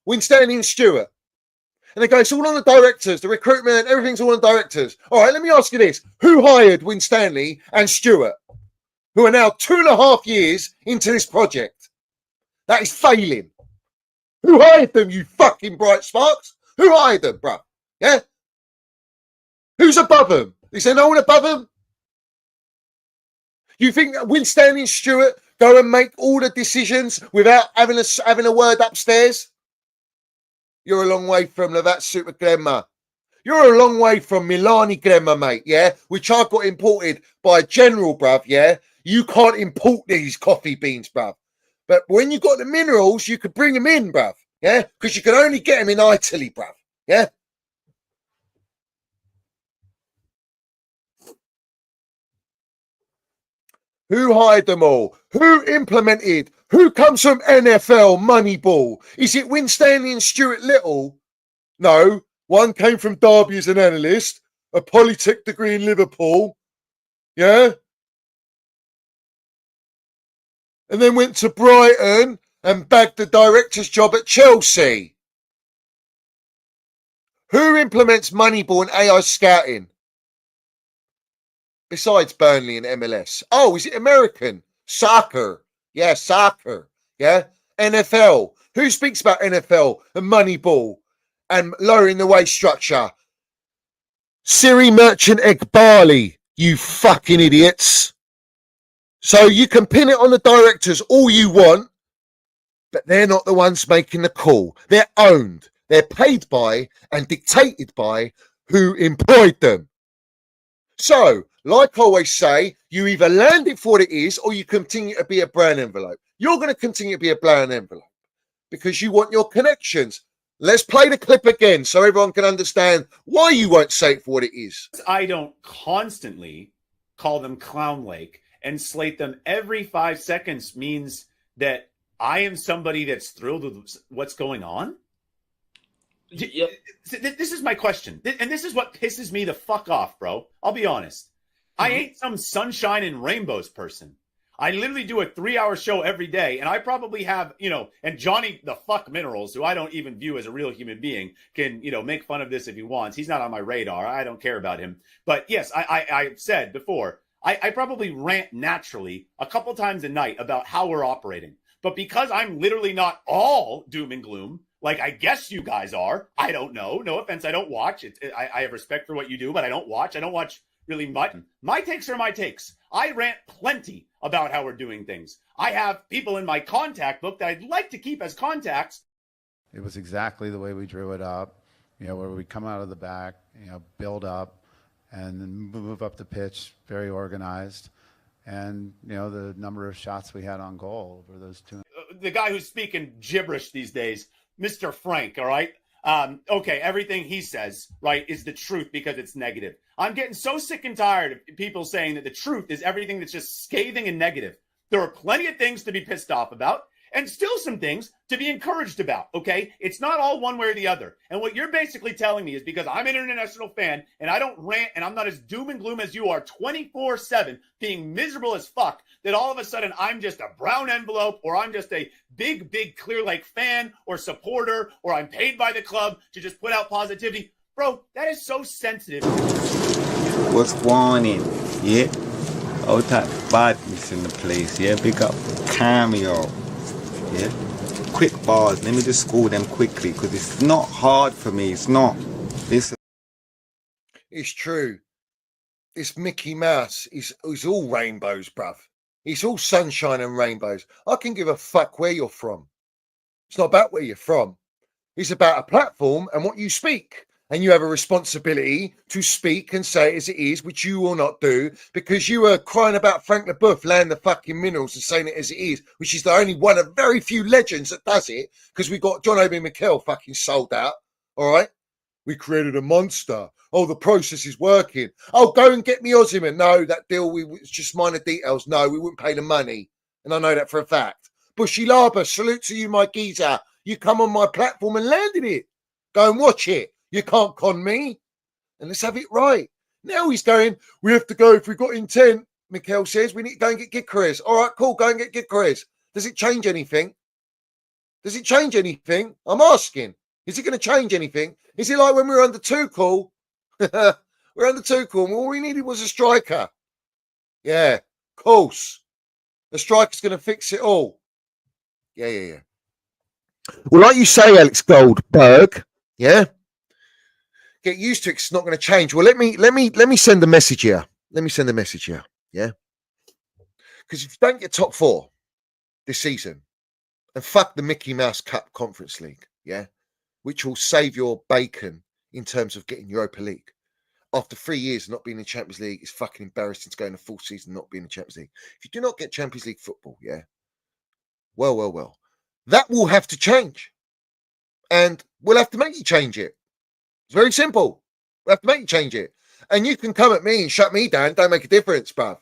Winstanley and Stewart. And they go, it's all on the directors, the recruitment, everything's all on the directors. All right, let me ask you this. Who hired Winstanley and Stewart, who are now 2.5 years into this project? That is failing. Who hired them, you fucking bright sparks? Who hired them, bruv? Yeah? Who's above them? Is there no one above them? You think that Winstanley and Stewart go and make all the decisions without having a word upstairs? You're a long way from that Super Glemma. You're a long way from Milani Glemma, mate, yeah? Which I got imported by a general, bruv, yeah? You can't import these coffee beans, bruv. But when you got the minerals, you could bring them in, bruv. Yeah, because you can only get them in Italy, bruv. Yeah. Who hired them all? Who implemented? Who comes from NFL Moneyball? Is it Win Stanley and Stuart Little? No. One came from Derby as an analyst, a Polytech degree in Liverpool. Yeah. And then went to Brighton and bagged the director's job at Chelsea. Who implements Moneyball and AI scouting? Besides Burnley and MLS. Oh, is it American? Soccer. Yeah, soccer. Yeah. NFL. Who speaks about NFL and Moneyball and lowering the wage structure? Siri Merchant Egbali, you fucking idiots. So you can pin it on the directors all you want, but they're not the ones making the call. They're owned. They're paid by and dictated by who employed them. So, like I always say, you either land it for what it is or you continue to be a brown envelope. You're going to continue to be a brown envelope because you want your connections. Let's play the clip again so everyone can understand why you won't say it for what it is. I don't constantly call them Clown Lake and slate them every 5 seconds means that I am somebody that's thrilled with what's going on. Yep. This is my question. And this is what pisses me the fuck off, bro. I'll be honest. I ain't some sunshine and rainbows person. I literally do a 3-hour show every day, and I probably have, and Johnny the fuck Minerals, who I don't even view as a real human being, can, make fun of this if he wants. He's not on my radar. I don't care about him. But yes, I've said before, I probably rant naturally a couple times a night about how we're operating. But because I'm literally not all doom and gloom, like I guess you guys are, I don't know. No offense, I don't watch. I have respect for what you do, but I don't watch. I don't watch really much. My takes are my takes. I rant plenty about how we're doing things. I have people in my contact book that I'd like to keep as contacts. It was exactly the way we drew it up, where we come out of the back, build up, and then move up the pitch, very organized. And, the number of shots we had on goal over those two. The guy who's speaking gibberish these days, Mr. Frank, all right? Okay, everything he says, right, is the truth because it's negative. I'm getting so sick and tired of people saying that the truth is everything that's just scathing and negative. There are plenty of things to be pissed off about and still some things to be encouraged about, okay? It's not all one way or the other. And what you're basically telling me is because I'm an international fan and I don't rant and I'm not as doom and gloom as you are 24/7 being miserable as fuck, that all of a sudden I'm just a brown envelope or I'm just a big Clear Lake fan or supporter or I'm paid by the club to just put out positivity. Bro, that is so sensitive. What's warning? Yeah? All type of badness in the place, yeah? Big up Cameo. Yeah, quick bars. Let me just score them quickly because it's not hard for me. It's not. It's true. It's Mickey Mouse. It's all rainbows, bruv. It's all sunshine and rainbows. I can give a fuck where you're from. It's not about where you're from. It's about a platform and what you speak. And you have a responsibility to speak and say it as it is, which you will not do because you are crying about Frank LeBoeuf laying the fucking minerals and saying it as it is, which is the only one of very few legends that does it because we got John Obi Mikel fucking sold out. All right. We created a monster. Oh, the process is working. Oh, go and get me Ozyman. No, that deal, it's just minor details. No, we wouldn't pay the money. And I know that for a fact. Bushy Laba, salute to you, my geezer. You come on my platform and landed it. Go and watch it. You can't con me. And let's have it right. Now he's going, we have to go if we've got intent. Mikel says, we need to go and get Gidquez. All right, cool, go and get Gidquez. Does it change anything? Does it change anything? I'm asking. Is it going to change anything? Is it like when we were under Tuchel? We're under Tuchel and all we needed was a striker. Yeah, of course. The striker's going to fix it all. Yeah. Well, like you say, Alex Goldberg, yeah? Get used to it. It's not going to change. Well, let me send a message here. Yeah. Because if you don't get top 4 this season, and fuck the Mickey Mouse Cup Conference League, yeah, which will save your bacon in terms of getting Europa League. after 3 years of not being in Champions League, it's fucking embarrassing to go in a full season not being in Champions League. If you do not get Champions League football, yeah, well, that will have to change. And we'll have to make you change it. It's very simple. We'll have to make you change it. And you can come at me and shut me down. Don't make a difference, bruv.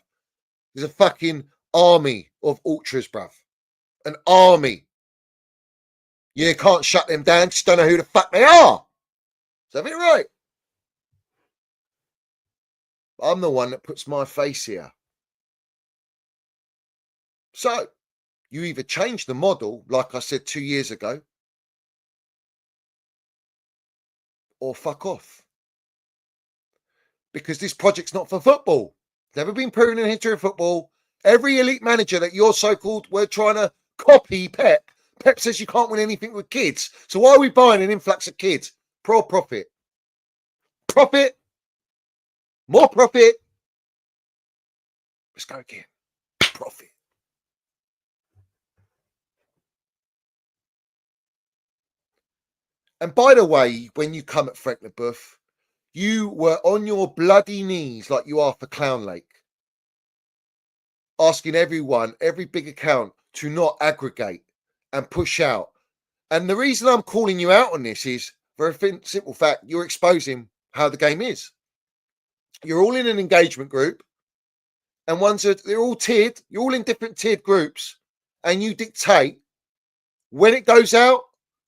There's a fucking army of ultras, bruv. An army. You can't shut them down. Just don't know who the fuck they are. Is that it right? I'm the one that puts my face here. So, you either change the model, like I said 2 years ago, or fuck off. Because this project's not for football. It's never been proven in the history of football. Every elite manager that you're so-called were trying to copy Pep. Pep says you can't win anything with kids. So why are we buying an influx of kids? Profit. Profit. More profit. Let's go again. Profit. And by the way, when you come at Frank LeBoeuf, you were on your bloody knees like you are for Clown Lake, asking everyone, every big account, to not aggregate and push out. And the reason I'm calling you out on this is, for a simple fact, you're exposing how the game is. You're all in an engagement group, and they're all tiered. You're all in different tiered groups, and you dictate when it goes out,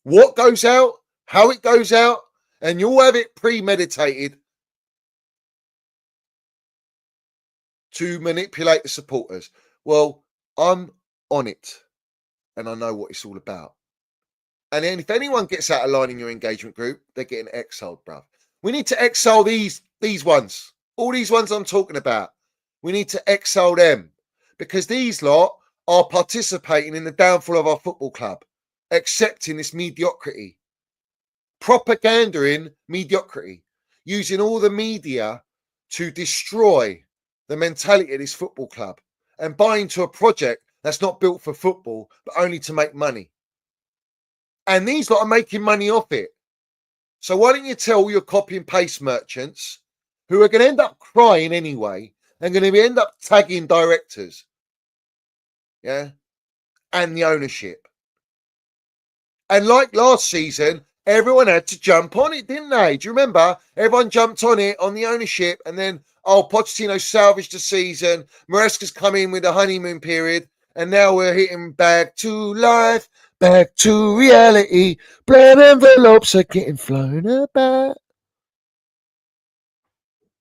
what goes out, how it goes out, and you all have it premeditated to manipulate the supporters. Well, I'm on it, and I know what it's all about. And then if anyone gets out of line in your engagement group, they're getting exiled, bruv. We need to exile these ones. All these ones I'm talking about. We need to exile them, because these lot are participating in the downfall of our football club, accepting this mediocrity, propagandering mediocrity, using all the media to destroy the mentality of this football club and buy into a project that's not built for football, but only to make money. And these lot are making money off it. So why don't you tell all your copy and paste merchants, who are going to end up crying anyway, and going to end up tagging directors, yeah, and the ownership. And like last season, everyone had to jump on it, didn't they? Do you remember? Everyone jumped on it, on the ownership, and then, Pochettino salvaged the season. Maresca's come in with a honeymoon period, and now we're hitting back to life, back to reality. Blood envelopes are getting flown about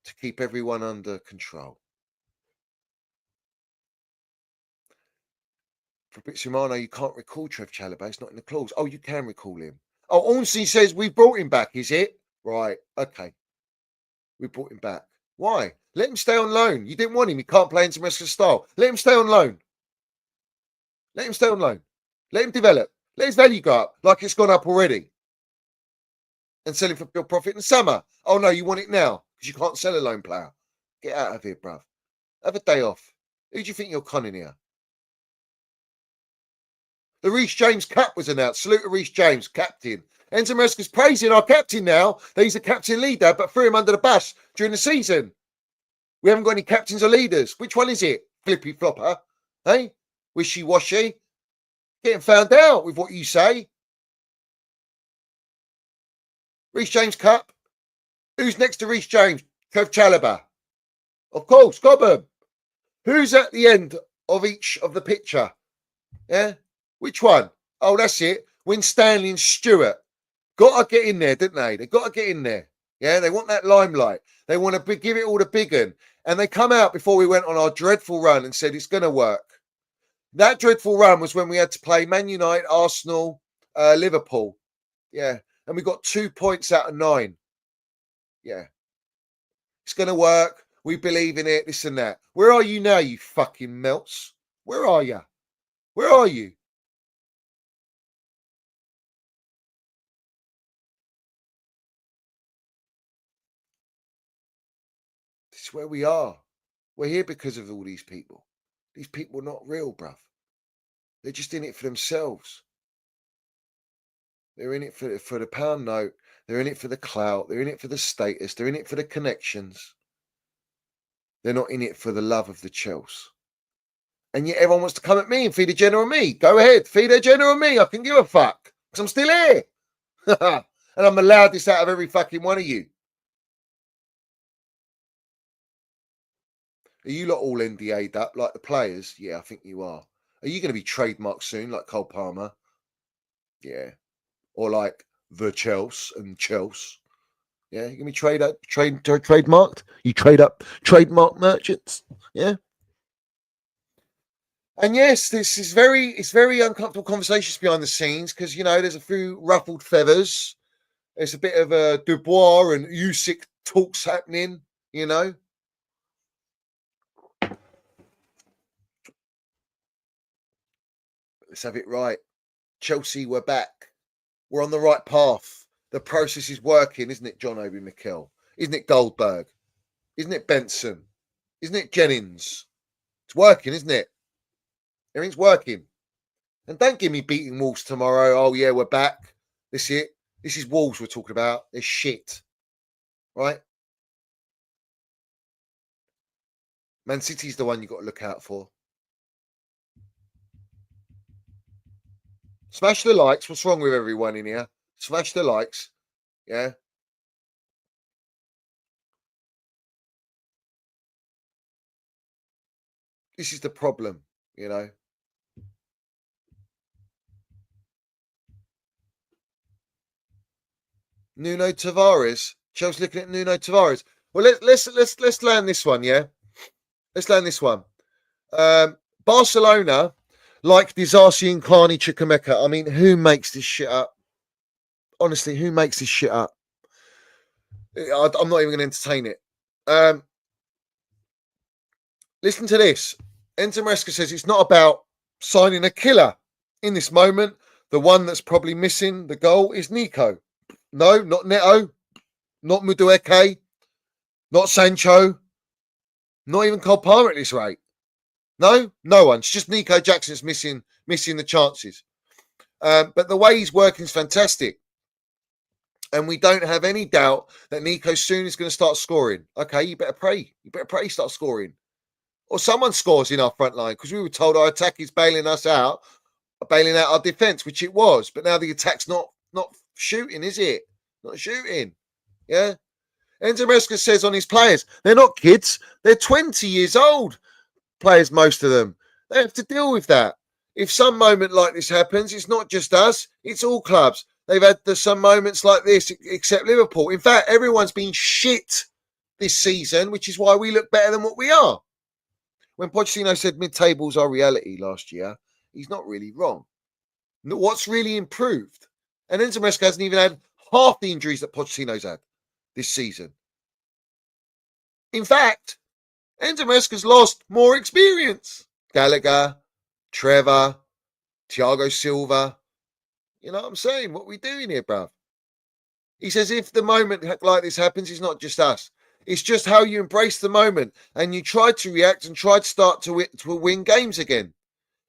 to keep everyone under control. Fabrizio Romano, you can't recall Trev Chalobah. It's not in the clause. Oh, you can recall him. Oh, Ornstein says we brought him back, is it? Right, okay. We brought him back. Why? Let him stay on loan. You didn't want him. He can't play in Maresca's style. Let him stay on loan. Let him stay on loan. Let him develop. Let his value go up like it's gone up already. And sell him for pure profit in the summer. Oh, no, you want it now because you can't sell a loan player. Get out of here, bruv. Have a day off. Who do you think you're conning here? The Reece James Cup was announced. Salute to Reece James, captain. Enzo Maresca's praising our captain now that he's a captain leader, but threw him under the bus during the season. We haven't got any captains or leaders. Which one is it? Flippy flopper. Hey? Wishy-washy. Getting found out with what you say. Reece James Cup. Who's next to Reece James? Trev Chalobah. Of course, Cobham. Who's at the end of each of the picture? Yeah? Which one? Oh, that's it. Winstanley and Stewart. Got to get in there, didn't they? They got to get in there. Yeah, they want that limelight. They want to give it all the big one. And they come out before we went on our dreadful run and said it's going to work. That dreadful run was when we had to play Man United, Arsenal, Liverpool. Yeah. And we got 2 points out of 9. Yeah. It's going to work. We believe in it, this and that. Where are you now, you fucking melts? Where are you? Where are you? This is where we are. We're here because of all these people. These people are not real, bruv. They're just in it for themselves. They're in it for the pound note. They're in it for the clout. They're in it for the status. They're in it for the connections. They're not in it for the love of the Chelsea. And yet everyone wants to come at me and feed a general on me. Go ahead, feed a general on me. I can give a fuck because I'm still here. And I'm allowed this out of every fucking one of you. Are you lot all NDA'd up like the players? Yeah, I think you are. Are you going to be trademarked soon like Cole Palmer? Yeah. Or like the Chelsea and Chelsea? Yeah, you're going to be trademarked? You trade up trademark merchants? Yeah. And yes, it's very uncomfortable conversations behind the scenes because, you know, there's a few ruffled feathers. There's a bit of a Dubois and Usyk talks happening, you know. Let's have it right. Chelsea, we're back. We're on the right path. The process is working, isn't it, John Obi Mikel? Isn't it Goldberg? Isn't it Benson? Isn't it Jennings? It's working, isn't it? Everything's working. And don't give me beating Wolves tomorrow. Oh, yeah, we're back. This is it. This is Wolves we're talking about. They're shit. Right? Man City's the one you've got to look out for. Smash the likes. What's wrong with everyone in here? Smash the likes. Yeah. This is the problem, you know. Nuno Tavares. Chelsea looking at Nuno Tavares. Well, let's land this one, yeah. Let's land this one. Barcelona, like Disasi and Klani Chukwemeka. I mean, who makes this shit up? Honestly, who makes this shit up? I'm not even going to entertain it. Listen to this. Enzo Maresca says it's not about signing a killer. In this moment, the one that's probably missing the goal is Nico. No, not Neto. Not Mudueke. Not Sancho. Not even Cole Palmer at this rate. No one. It's just Nico Jackson's missing the chances. But the way he's working is fantastic. And we don't have any doubt that Nico soon is going to start scoring. Okay, you better pray. You better pray he starts scoring. Or someone scores in our front line because we were told our attack is bailing us out, bailing out our defence, which it was. But now the attack's not shooting, is it? Not shooting. Yeah. Enzo Maresca says on his players, they're not kids. They're 20 years old. Players, most of them. They have to deal with that. If some moment like this happens, it's not just us. It's all clubs. They've had some moments like this, except Liverpool. In fact, everyone's been shit this season, which is why we look better than what we are. When Pochettino said mid-tables are reality last year, he's not really wrong. What's really improved? And Enzo Maresca hasn't even had half the injuries that Pochettino's had this season. In fact, Enzo Maresca's lost more experience. Gallagher, Trevor, Thiago Silva. You know what I'm saying? What are we doing here, bruv? He says if the moment like this happens, it's not just us. It's just how you embrace the moment and you try to react and try to start to win games again.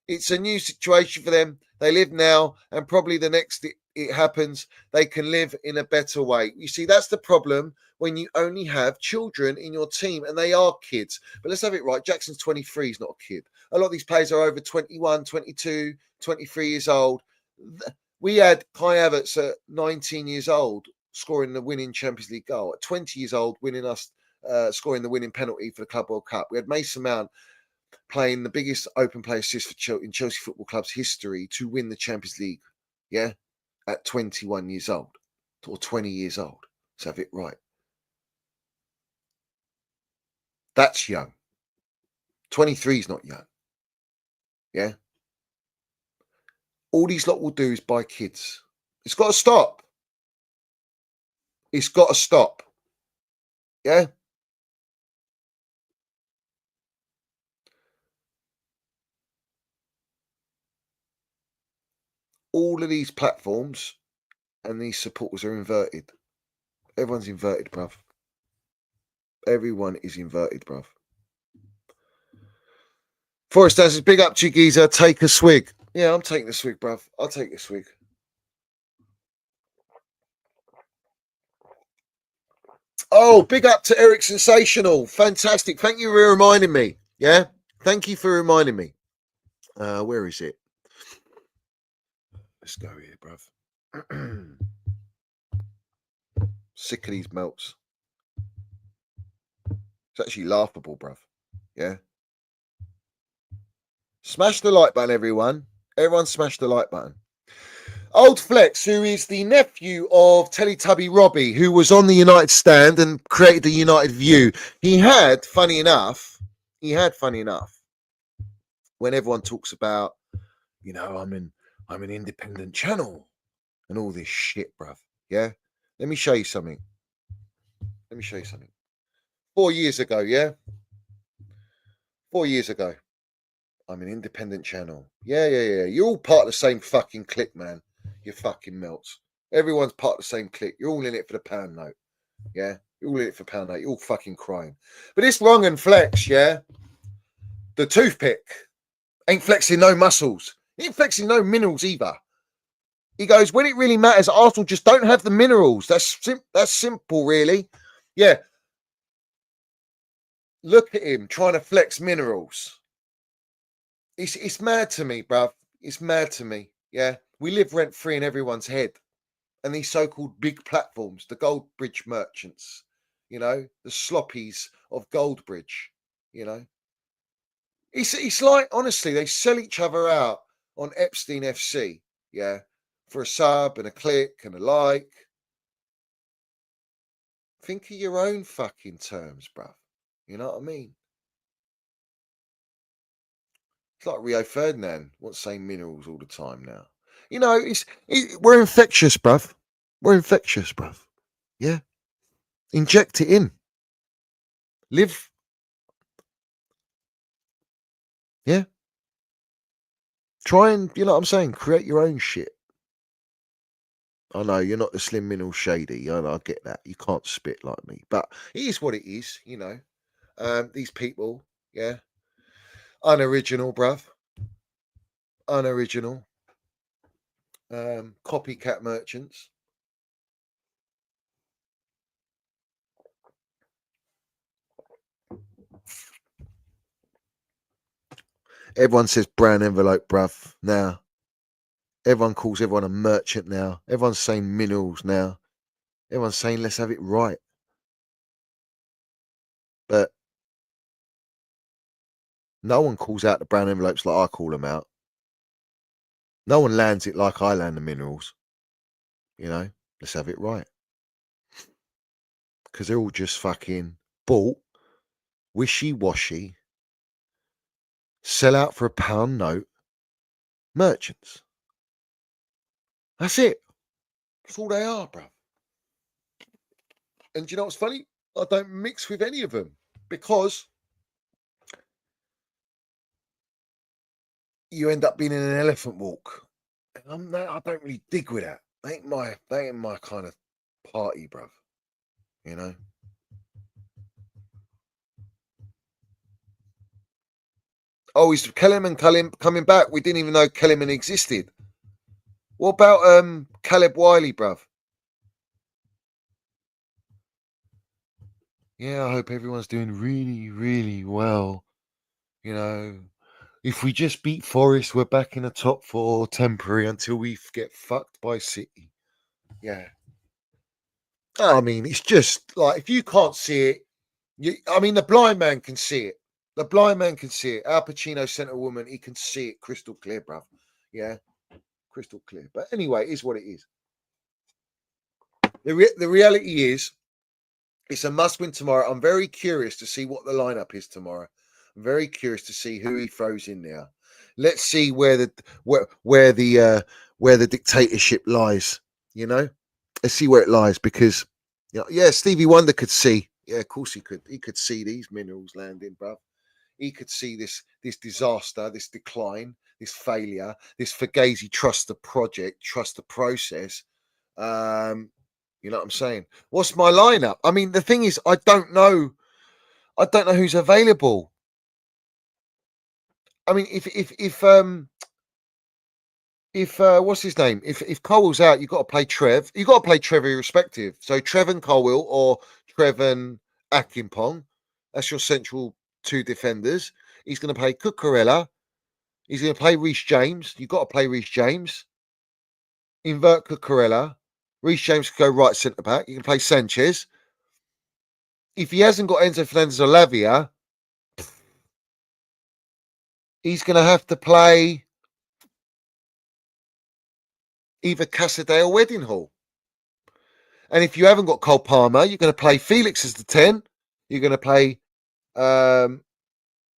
It's a new situation for them. They live now, and probably the next it happens, they can live in a better way. You see, that's the problem when you only have children in your team, and they are kids. But let's have it right. Jackson's 23, he's not a kid. A lot of these players are over 21, 22, 23 years old. We had Kai Havertz at 19 years old scoring the winning Champions League goal. At 20 years old, scoring the winning penalty for the Club World Cup. We had Mason Mount playing the biggest open play assist in Chelsea Football Club's history to win the Champions League, yeah, at 21 years old or 20 years old. Let's have it right. That's young. 23 is not young. Yeah. All these lot will do is buy kids. It's got to stop. It's got to stop. Yeah. All of these platforms and these supporters are inverted. Everyone's inverted, bruv. Everyone is inverted, bruv. Forrest says, big up to you, geezer. Take a swig. Yeah, I'm taking a swig, bruv. I'll take a swig. Oh, big up to Eric Sensational. Fantastic. Thank you for reminding me. Yeah. Thank you for reminding me. Where is it? Let's go here, bruv. Sick of these melts. It's actually laughable, bruv. Yeah. Smash the like button, everyone. Everyone smash the like button. Old Flex, who is the nephew of Teletubby Robbie, who was on the United Stand and created the United View. He had, funny enough, when everyone talks about, you know, I'm an independent channel and all this shit, bruv. Yeah. Let me show you something. 4 years ago, yeah. 4 years ago, I'm an independent channel. Yeah. You're all part of the same fucking clique, man. You fucking melts. Everyone's part of the same clique. You're all in it for the pound note. Yeah. You're all in it for pound note. You're all fucking crying. But this Wrong and Flex, yeah. The toothpick ain't flexing no muscles. He ain't flexing no minerals either. He goes, when it really matters, Arsenal just don't have the minerals. That's simple, really. Yeah. Look at him trying to flex minerals. It's mad to me, bruv. It's mad to me. Yeah. We live rent free in everyone's head. And these so-called big platforms, the Goldbridge merchants, you know, the sloppies of Goldbridge, you know. It's like, honestly, they sell each other out on Epstein FC, yeah, for a sub and a click and a like. Think of your own fucking terms, bruv. You know what I mean? It's like Rio Ferdinand wants saying minerals all the time now. You know, we're infectious, bruv. We're infectious, bruv. Yeah. Inject it in. Live. Yeah. Try and, you know what I'm saying, create your own shit. I know you're not the Slim Minnell Shady. I get that. You can't spit like me. But it is what it is, you know. These people, yeah. Unoriginal, bruv. Unoriginal. Copycat merchants. Everyone says brown envelope, bruv, now. Everyone calls everyone a merchant now. Everyone's saying minerals now. Everyone's saying let's have it right. But no one calls out the brown envelopes like I call them out. No one lands it like I land the minerals. You know, let's have it right. Because they're all just fucking bought, wishy-washy, sell out for a pound note merchants. That's it. That's all they are, bro. And do you know what's funny? I don't mix with any of them because you end up being in an elephant walk. And I don't really dig with that. They ain't my kind of party, bruv. You know? Oh, is Kellerman coming back? We didn't even know Kellerman existed. What about Caleb Wiley, bruv? Yeah, I hope everyone's doing really, really well. You know, if we just beat Forest, we're back in the top four temporary until we get fucked by City. Yeah. I mean, it's just like, if you can't see it, the blind man can see it. The blind man can see it. Al Pacino sent a woman, he can see it crystal clear, bruv. Yeah, crystal clear. But anyway, it is what it is. The reality is, it's a must-win tomorrow. I'm very curious to see what the lineup is tomorrow. I'm very curious to see who he throws in there. Let's see where the dictatorship lies. You know, let's see where it lies because, you know, yeah, Stevie Wonder could see. Yeah, of course he could. He could see these minerals landing, bruv. He could see this disaster, this decline, this failure, this Fugazi trust the project, trust the process. You know what I'm saying? What's my lineup? I mean, the thing is, I don't know who's available. I mean, if what's his name? If Colwell's out, you've got to play Trev. You've got to play Trev irrespective. So Trev and Colwell or Trevor Akinpong. That's your central two defenders. He's going to play Cucurella. He's going to play Reece James. You've got to play Reece James. Invert Cucurella. Reece James can go right centre back. You can play Sanchez. If he hasn't got Enzo Fernandez or Lavia, he's going to have to play either Casadei or Wedding Hall. And if you haven't got Cole Palmer, you're going to play Felix as the 10. You're going to play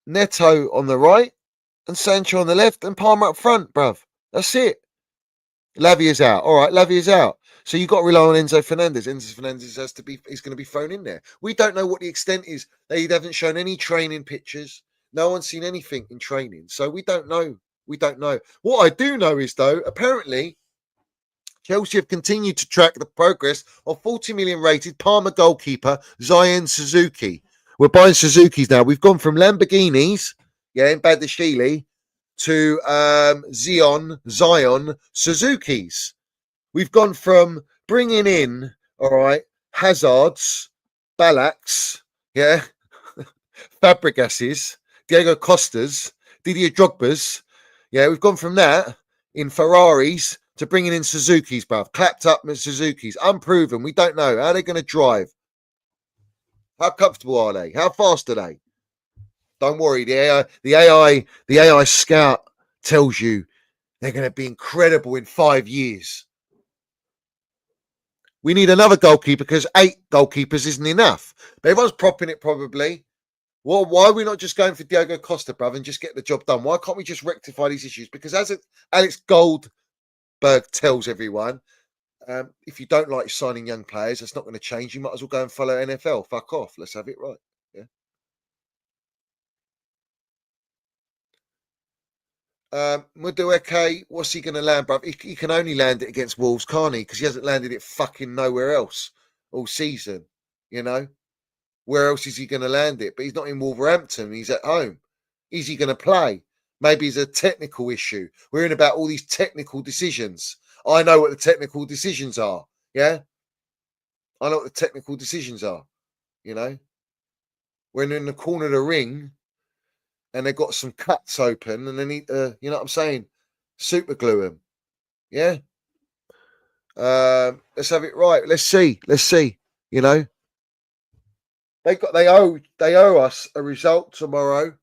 Neto on the right and Sancho on the left and Palmer up front, bruv. That's it. Lavia's out. All right, Lavia's out. So you've got to rely on Enzo Fernandez. Enzo Fernandez he's going to be thrown in there. We don't know what the extent is. They haven't shown any training pictures. No one's seen anything in training. So we don't know. We don't know. What I do know is, though, apparently Chelsea have continued to track the progress of 40 million rated Parma goalkeeper Zion Suzuki. We're buying Suzukis now. We've gone from Lamborghinis, in Badashili, to Zion Suzukis. We've gone from bringing in, all right, Hazards, Balaks, Fabregases, Diego Costas, Didier Drogba's. We've gone from that in Ferraris to bringing in Suzuki's, bruv. Clapped up with Suzuki's. Unproven. We don't know. How are they going to drive? How comfortable are they? How fast are they? Don't worry. The AI scout tells you they're going to be incredible in 5 years. We need another goalkeeper because 8 goalkeepers isn't enough. But everyone's propping it probably. Well, why are we not just going for Diego Costa, bruv, and just get the job done? Why can't we just rectify these issues? Because as Alex Goldberg tells everyone, if you don't like signing young players, that's not going to change. You might as well go and follow NFL. Fuck off. Let's have it right. Mudueke, what's he going to land, bruv? He can only land it against Wolves, can't he? Because he hasn't landed it fucking nowhere else all season, Where else is he going to land it? But he's not in Wolverhampton. He's at home. Is he going to play? Maybe it's a technical issue. We're in about all these technical decisions. I know what the technical decisions are. Yeah? I know what the technical decisions are. When in the corner of the ring and they've got some cuts open and they need to, you know what I'm saying? Super glue them. Yeah? Let's have it right. Let's see. They owe us a result tomorrow,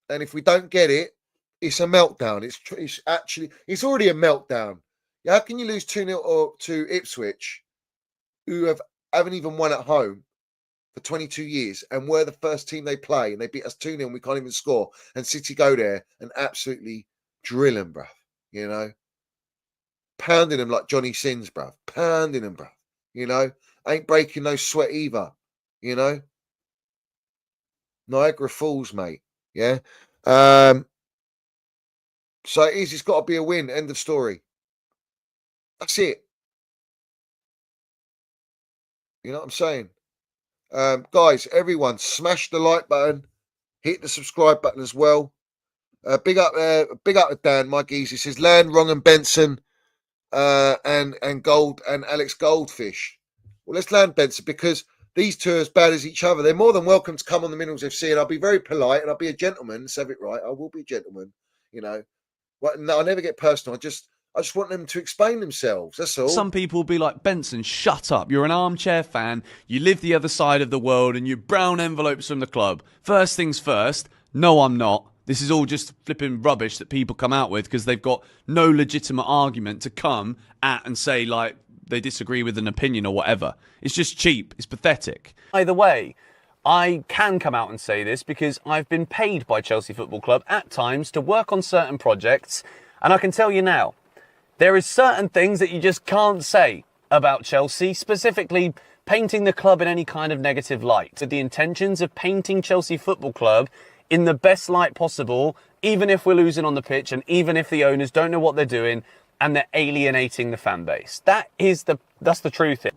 and if we don't get it, it's a meltdown. It's already a meltdown. How can you lose 2-0 to Ipswich, who haven't even won at home for 22 years, and we're the first team they play, and they beat us 2-0, and we can't even score, and City go there and absolutely drill them, bruv. Pounding them like Johnny Sins, bruv. Pounding them, bruv. Ain't breaking no sweat either. Niagara Falls, mate. Yeah. So it's got to be a win. End of story. That's it. You know what I'm saying? Guys, everyone, smash the like button, hit the subscribe button as well. Big up to Dan, my geezer. He says Land, Wrong and Benson, and Gold and Alex Goldfish. Well, let's land Benson because these two are as bad as each other. They're more than welcome to come on the Minerals FC, and I'll be very polite and I'll be a gentleman. Let's have it right. I will be a gentleman. No, I never get personal. I just want them to explain themselves. That's all. Some people will be like, Benson, shut up. You're an armchair fan. You live the other side of the world and you brown envelopes from the club. First things first. No, I'm not. This is all just flipping rubbish that people come out with because they've got no legitimate argument to come at and say, like, they disagree with an opinion or whatever. It's just cheap. It's pathetic. Either way, I can come out and say this because I've been paid by Chelsea Football Club at times to work on certain projects, and I can tell you now, there is certain things that you just can't say about Chelsea, specifically painting the club in any kind of negative light. With the intentions of painting Chelsea Football Club in the best light possible, even if we're losing on the pitch and even if the owners don't know what they're doing and they're alienating the fan base. That's the truth here.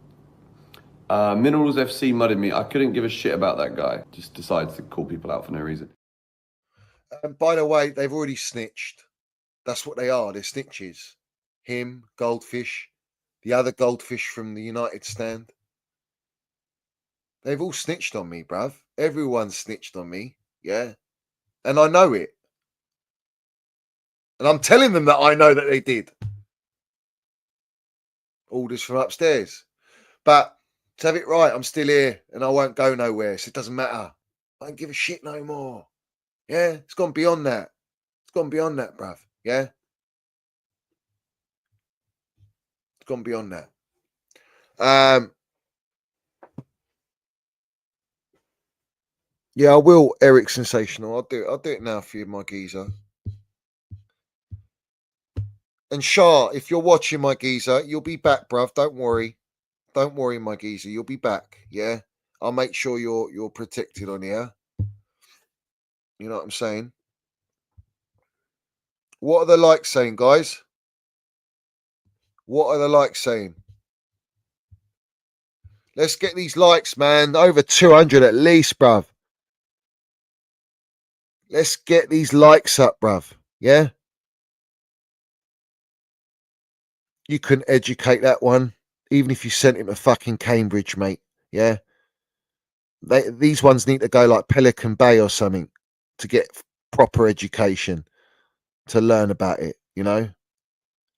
Minerals FC mudded me. I couldn't give a shit about that guy. Just decides to call people out for no reason. And by the way, they've already snitched. That's what they are. They're snitches. Him, Goldfish, the other Goldfish from the United stand. They've all snitched on me, bruv. Everyone's snitched on me, yeah? And I know it. And I'm telling them that I know that they did. Orders from upstairs. But to have it right, I'm still here and I won't go nowhere, so it doesn't matter. I don't give a shit no more. Yeah? It's gone beyond that. It's gone beyond that, bruv. Yeah? It's gone beyond that. Yeah, I will, Eric Sensational. I'll do it now for you, my geezer. And Shah, if you're watching, my geezer, you'll be back, bruv. Don't worry. Don't worry, my geezer. You'll be back. Yeah. I'll make sure you're protected on here. You know what I'm saying? What are the likes saying, guys? What are the likes saying? Let's get these likes, man. Over 200 at least, bruv. Let's get these likes up, bruv. Yeah? You couldn't educate that one, even if you sent him to fucking Cambridge, mate. Yeah? These ones need to go like Pelican Bay or something to get proper education, to learn about it, you know?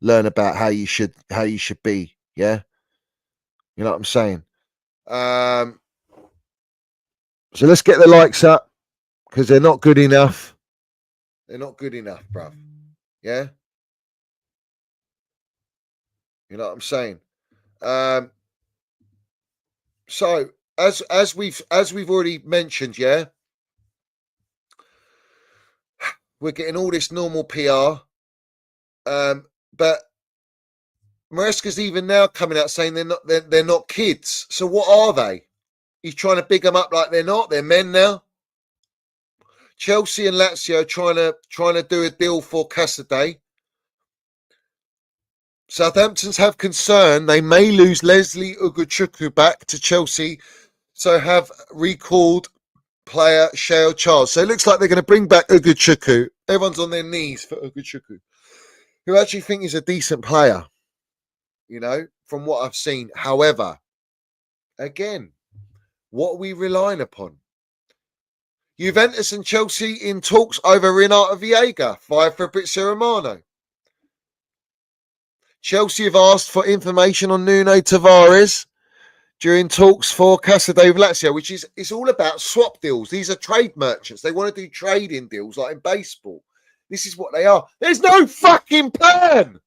Learn about how you should be, yeah? You know what I'm saying? So let's get the likes up, because they're not good enough. They're not good enough, bruv. Yeah? You know what I'm saying? So as we've already mentioned, yeah, we're getting all this normal PR. But Maresca's even now coming out saying they're not kids. So what are they? He's trying to big them up like they're not. They're men now. Chelsea and Lazio trying to do a deal for Casadei. Southampton's have concern they may lose Leslie Ugochukwu back to Chelsea, so have recalled player Shale Charles. So it looks like they're going to bring back Ugochukwu. Everyone's on their knees for Ugochukwu, who I actually think is a decent player, you know, from what I've seen. However, again, what are we relying upon? Juventus and Chelsea in talks over Renato Viega, 5 for Fabrizio Romano. Chelsea have asked for information on Nuno Tavares during talks for Casadei Lazio, which is it's all about swap deals. These are trade merchants. They want to do trading deals like in baseball. This is what they are. There's no fucking plan.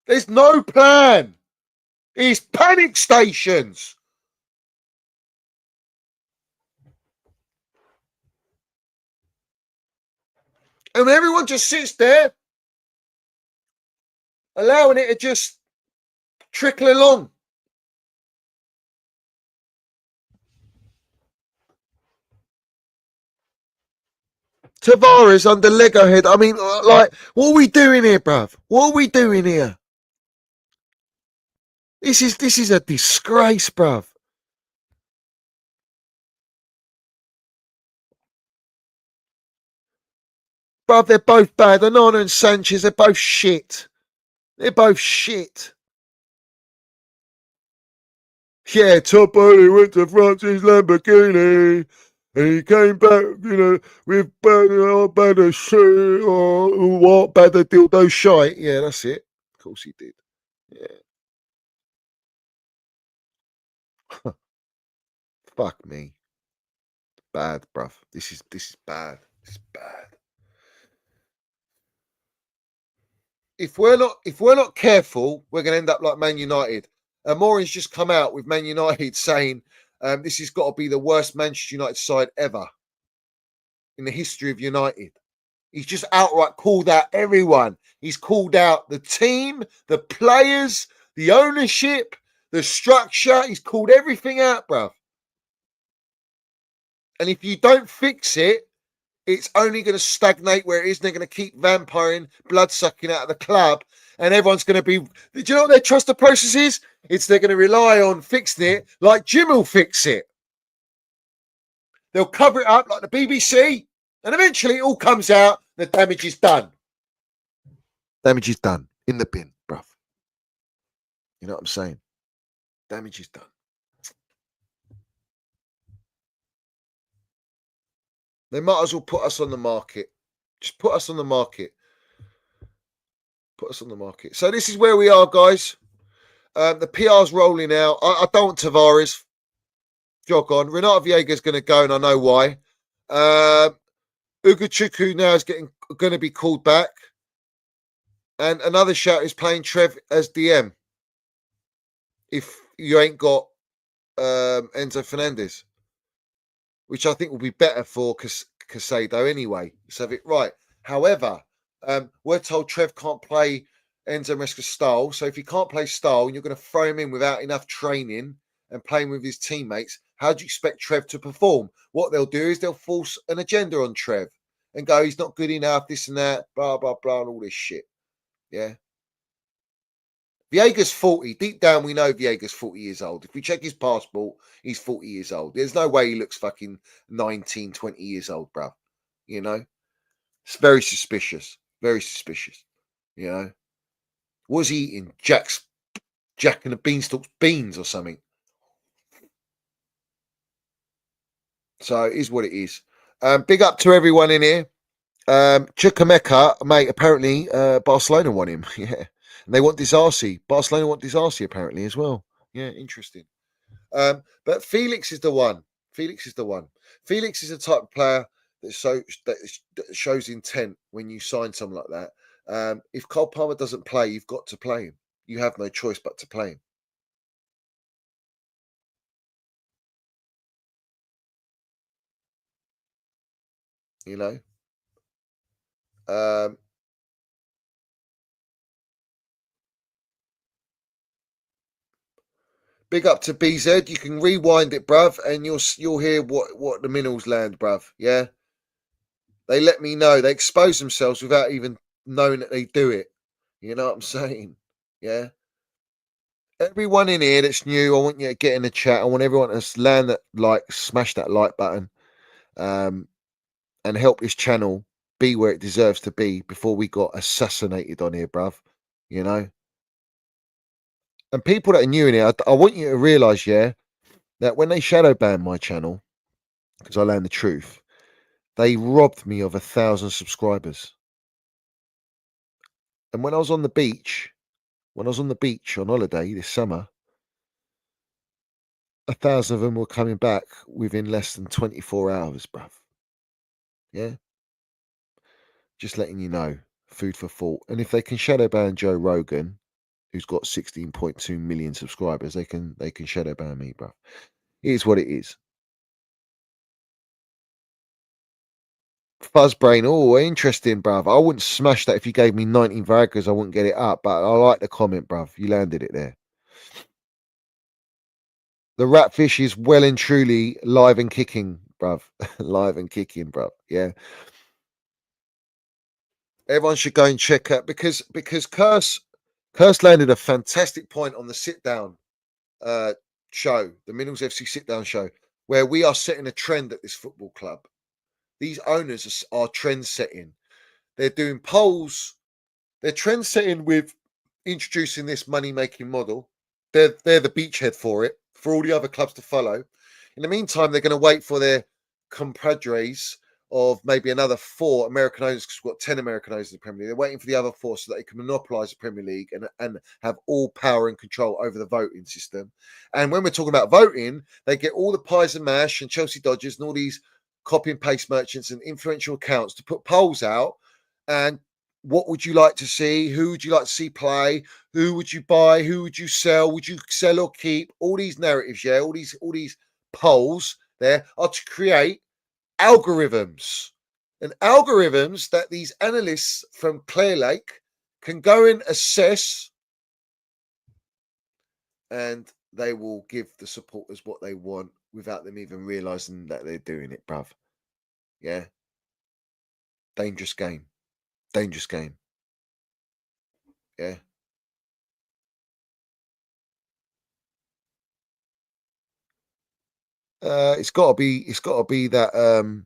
There's no plan. It's panic stations. And everyone just sits there, allowing it to just trickle along. Tavares under Lego head. I mean, like, what are we doing here, bruv? What are we doing here? This is a disgrace, bruv. Bruv, they're both bad. Onana and Sanchez, they're both shit. They're both shit. Yeah, Topo went to France's Lamborghini and he came back, you know, with better shit or what? Better dildo shite. Yeah, that's it. Of course he did. Yeah. Fuck me. Bad, bruv. This is bad. This is bad. If we're not careful, we're going to end up like Man United. Mourinho's just come out with Man United saying this has got to be the worst Manchester United side ever in the history of United. He's just outright called out everyone. He's called out the team, the players, the ownership, the structure. He's called everything out, bruv. And if you don't fix it, it's only going to stagnate where it is. They're going to keep vampiring, blood sucking out of the club, and everyone's going to be. Do you know what their trust the process is? It's they're going to rely on fixing it like Jim will fix it. They'll cover it up like the BBC, and eventually it all comes out. The damage is done. Damage is done in the bin, bruv. You know what I'm saying? Damage is done. They might as well put us on the market. Just put us on the market. Put us on the market. So this is where we are, guys. The PR's rolling out. I don't want Tavares. Jog on. Renato Viega's going to go, and I know why. Ugochukwu now is going to be called back. And another shout is playing Trev as DM. If you ain't got Enzo Fernandez, which I think will be better for Casado anyway. Let's have it right. However, we're told Trev can't play Enzo Maresca's style. So if he can't play style and you're going to throw him in without enough training and playing with his teammates, how do you expect Trev to perform? What they'll do is they'll force an agenda on Trev and go, he's not good enough, this and that, blah, blah, blah, and all this shit. Yeah. Viega's 40. Deep down, we know Viega's 40 years old. If we check his passport, he's 40 years old. There's no way he looks fucking 19, 20 years old, bruv. You know? It's very suspicious. Very suspicious. You know? Was he eating Jack and the Beanstalk's beans or something? So it is what it is. Big up to everyone in here. Chukwemeka, mate, apparently Barcelona want him. Yeah. And they want Disasi. Barcelona want Disasi apparently as well. Yeah, interesting. But Felix is the one. Felix is the one. Felix is the type of player that shows intent when you sign someone like that. If Cole Palmer doesn't play, you've got to play him. You have no choice but to play him. You know? Big up to BZ. You can rewind it, bruv, and you'll hear what the minerals land, bruv. Yeah. They let me know. They expose themselves without even knowing that they do it. You know what I'm saying? Yeah. Everyone in here that's new, I want you to get in the chat. I want everyone to land that smash that like button, and help this channel be where it deserves to be before we got assassinated on here, bruv. You know. And people that are new in here, I want you to realise, yeah, that when they shadow banned my channel, because I learned the truth, they robbed me of 1,000 subscribers. And when I was on the beach on holiday this summer, 1,000 of them were coming back within less than 24 hours, bruv. Yeah? Just letting you know, food for thought. And if they can shadow ban Joe Rogan, who's got 16.2 million subscribers, they can shadow ban me, bruv. It is what it is. Fuzzbrain, oh, interesting, bruv. I wouldn't smash that if you gave me 19 Vargas. I wouldn't get it up, but I like the comment, bruv. You landed it there. The Ratfish is well and truly live and kicking, bruv. Live and kicking, bruv. Yeah. Everyone should go and check out because Curse landed a fantastic point on the sit down show, the Minerals FC sit down show, where we are setting a trend at this football club. These owners are trend setting. They're doing polls. They're trend setting with introducing this money making model. They're the beachhead for it, for all the other clubs to follow. In the meantime, they're going to wait for their compadres of maybe another 4 American owners, because we've got 10 American owners in the Premier League. They're waiting for the other 4 so that they can monopolise the Premier League and have all power and control over the voting system. And when we're talking about voting, they get all the pies and mash and Chelsea Dodgers and all these copy and paste merchants and influential accounts to put polls out. And what would you like to see? Who would you like to see play? Who would you buy? Who would you sell? Would you sell or keep? All these narratives, yeah, all these polls there are to create algorithms, and algorithms that these analysts from Clear Lake can go and assess, and they will give the supporters what they want without them even realizing that they're doing it, bruv. Yeah. Dangerous game. Dangerous game. Yeah. It's got to be that blonde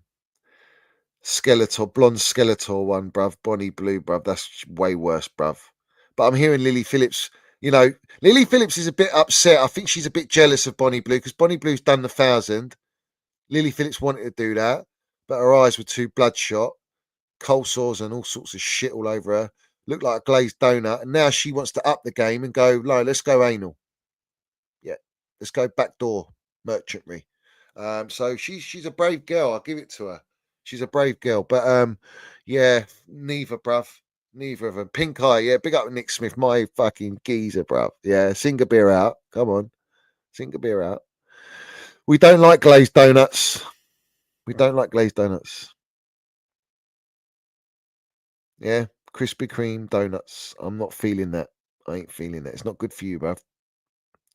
Skeletor one, bruv. Bonnie Blue, bruv. That's way worse, bruv. But I'm hearing Lily Phillips You know, Lily Phillips is a bit upset. I think she's a bit jealous of Bonnie Blue because Bonnie Blue's done the 1,000. Lily Phillips wanted to do that, but her eyes were too bloodshot, cold sores and all sorts of shit all over her. Looked like a glazed donut. And now she wants to up the game and go, no, let's go anal. Yeah, let's go backdoor merchantry. So she's a brave girl. I'll give it to her. She's a brave girl. But yeah, neither, bruv. Neither of them. Pink Eye, yeah. Big up Nick Smith, my fucking geezer, bruv. Yeah, sing a beer out. Come on. Sing a beer out. We don't like glazed donuts. We don't like glazed donuts. Yeah, Krispy Kreme donuts. I'm not feeling that. I ain't feeling that. It's not good for you, bruv.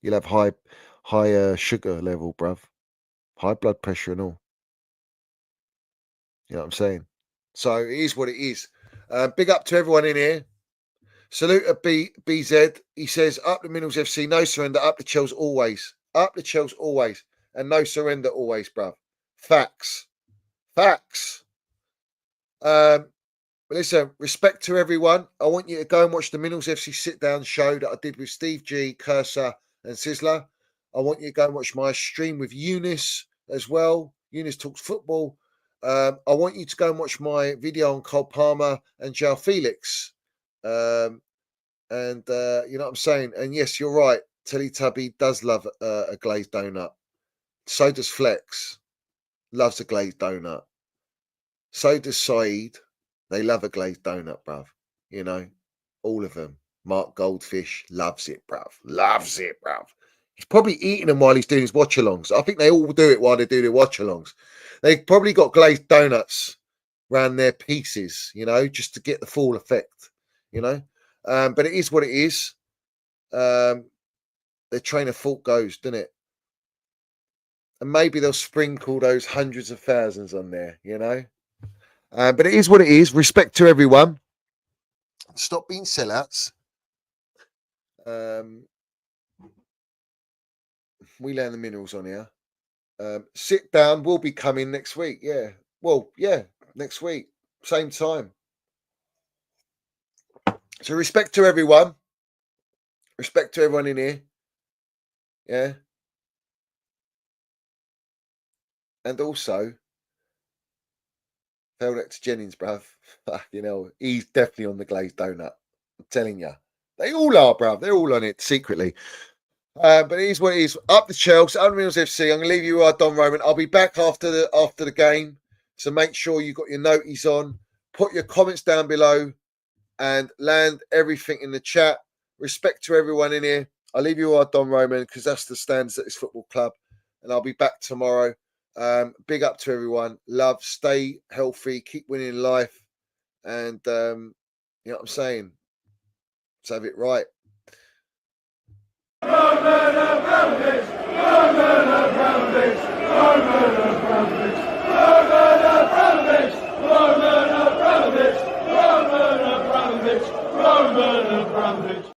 You'll have high sugar level, bruv. High blood pressure and all. You know what I'm saying? So it is what it is. Big up to everyone in here. Salute at BZ. He says, up the Minerals FC, no surrender, up the Chels always. Up the Chels always. And no surrender always, bruv. Facts. Facts. Listen, respect to everyone. I want you to go and watch the Minerals FC sit-down show that I did with Steve G, Cursor and Sizzler. I want you to go and watch my stream with Eunice as well. Eunice Talks Football. I want you to go and watch my video on Cole Palmer and Joao Felix. You know what I'm saying? And yes, you're right. Teletubby does love a glazed donut. So does Flex. Loves a glazed donut. So does Saeed. They love a glazed donut, bruv. You know, all of them. Mark Goldfish loves it, bruv. Loves it, bruv. He's probably eating them while he's doing his watch-alongs. I think they all do it while they do their watch-alongs. They've probably got glazed donuts around their pieces, you know, just to get the full effect, you know. But it is what it is. The train of thought goes, doesn't it? And maybe they'll sprinkle those hundreds of thousands on there, you know. But it is what it is. Respect to everyone. Stop being sellouts. We learn the Minerals on here. Sit down will be coming next week. Yeah. Well, yeah, next week. Same time. So respect to everyone. Respect to everyone in here. Yeah. And also, Felix Jennings, bruv. You know, he's definitely on the glazed donut. I'm telling you. They all are, bruv. They're all on it secretly. But it is what it is. Up the Chelsea, Unreals FC. I'm going to leave you with Don Roman. I'll be back after the game. So make sure you got your noties on. Put your comments down below and land everything in the chat. Respect to everyone in here. I'll leave you with Don Roman because that's the standards at this football club. And I'll be back tomorrow. Big up to everyone. Love, stay healthy, keep winning life. And you know what I'm saying? Let's have it right. Roman Abramovich! Roman Abramovich! Roman Abramovich! Roman Abramovich! Roman Abramovich! Roman Abramovich! Roman Abramovich!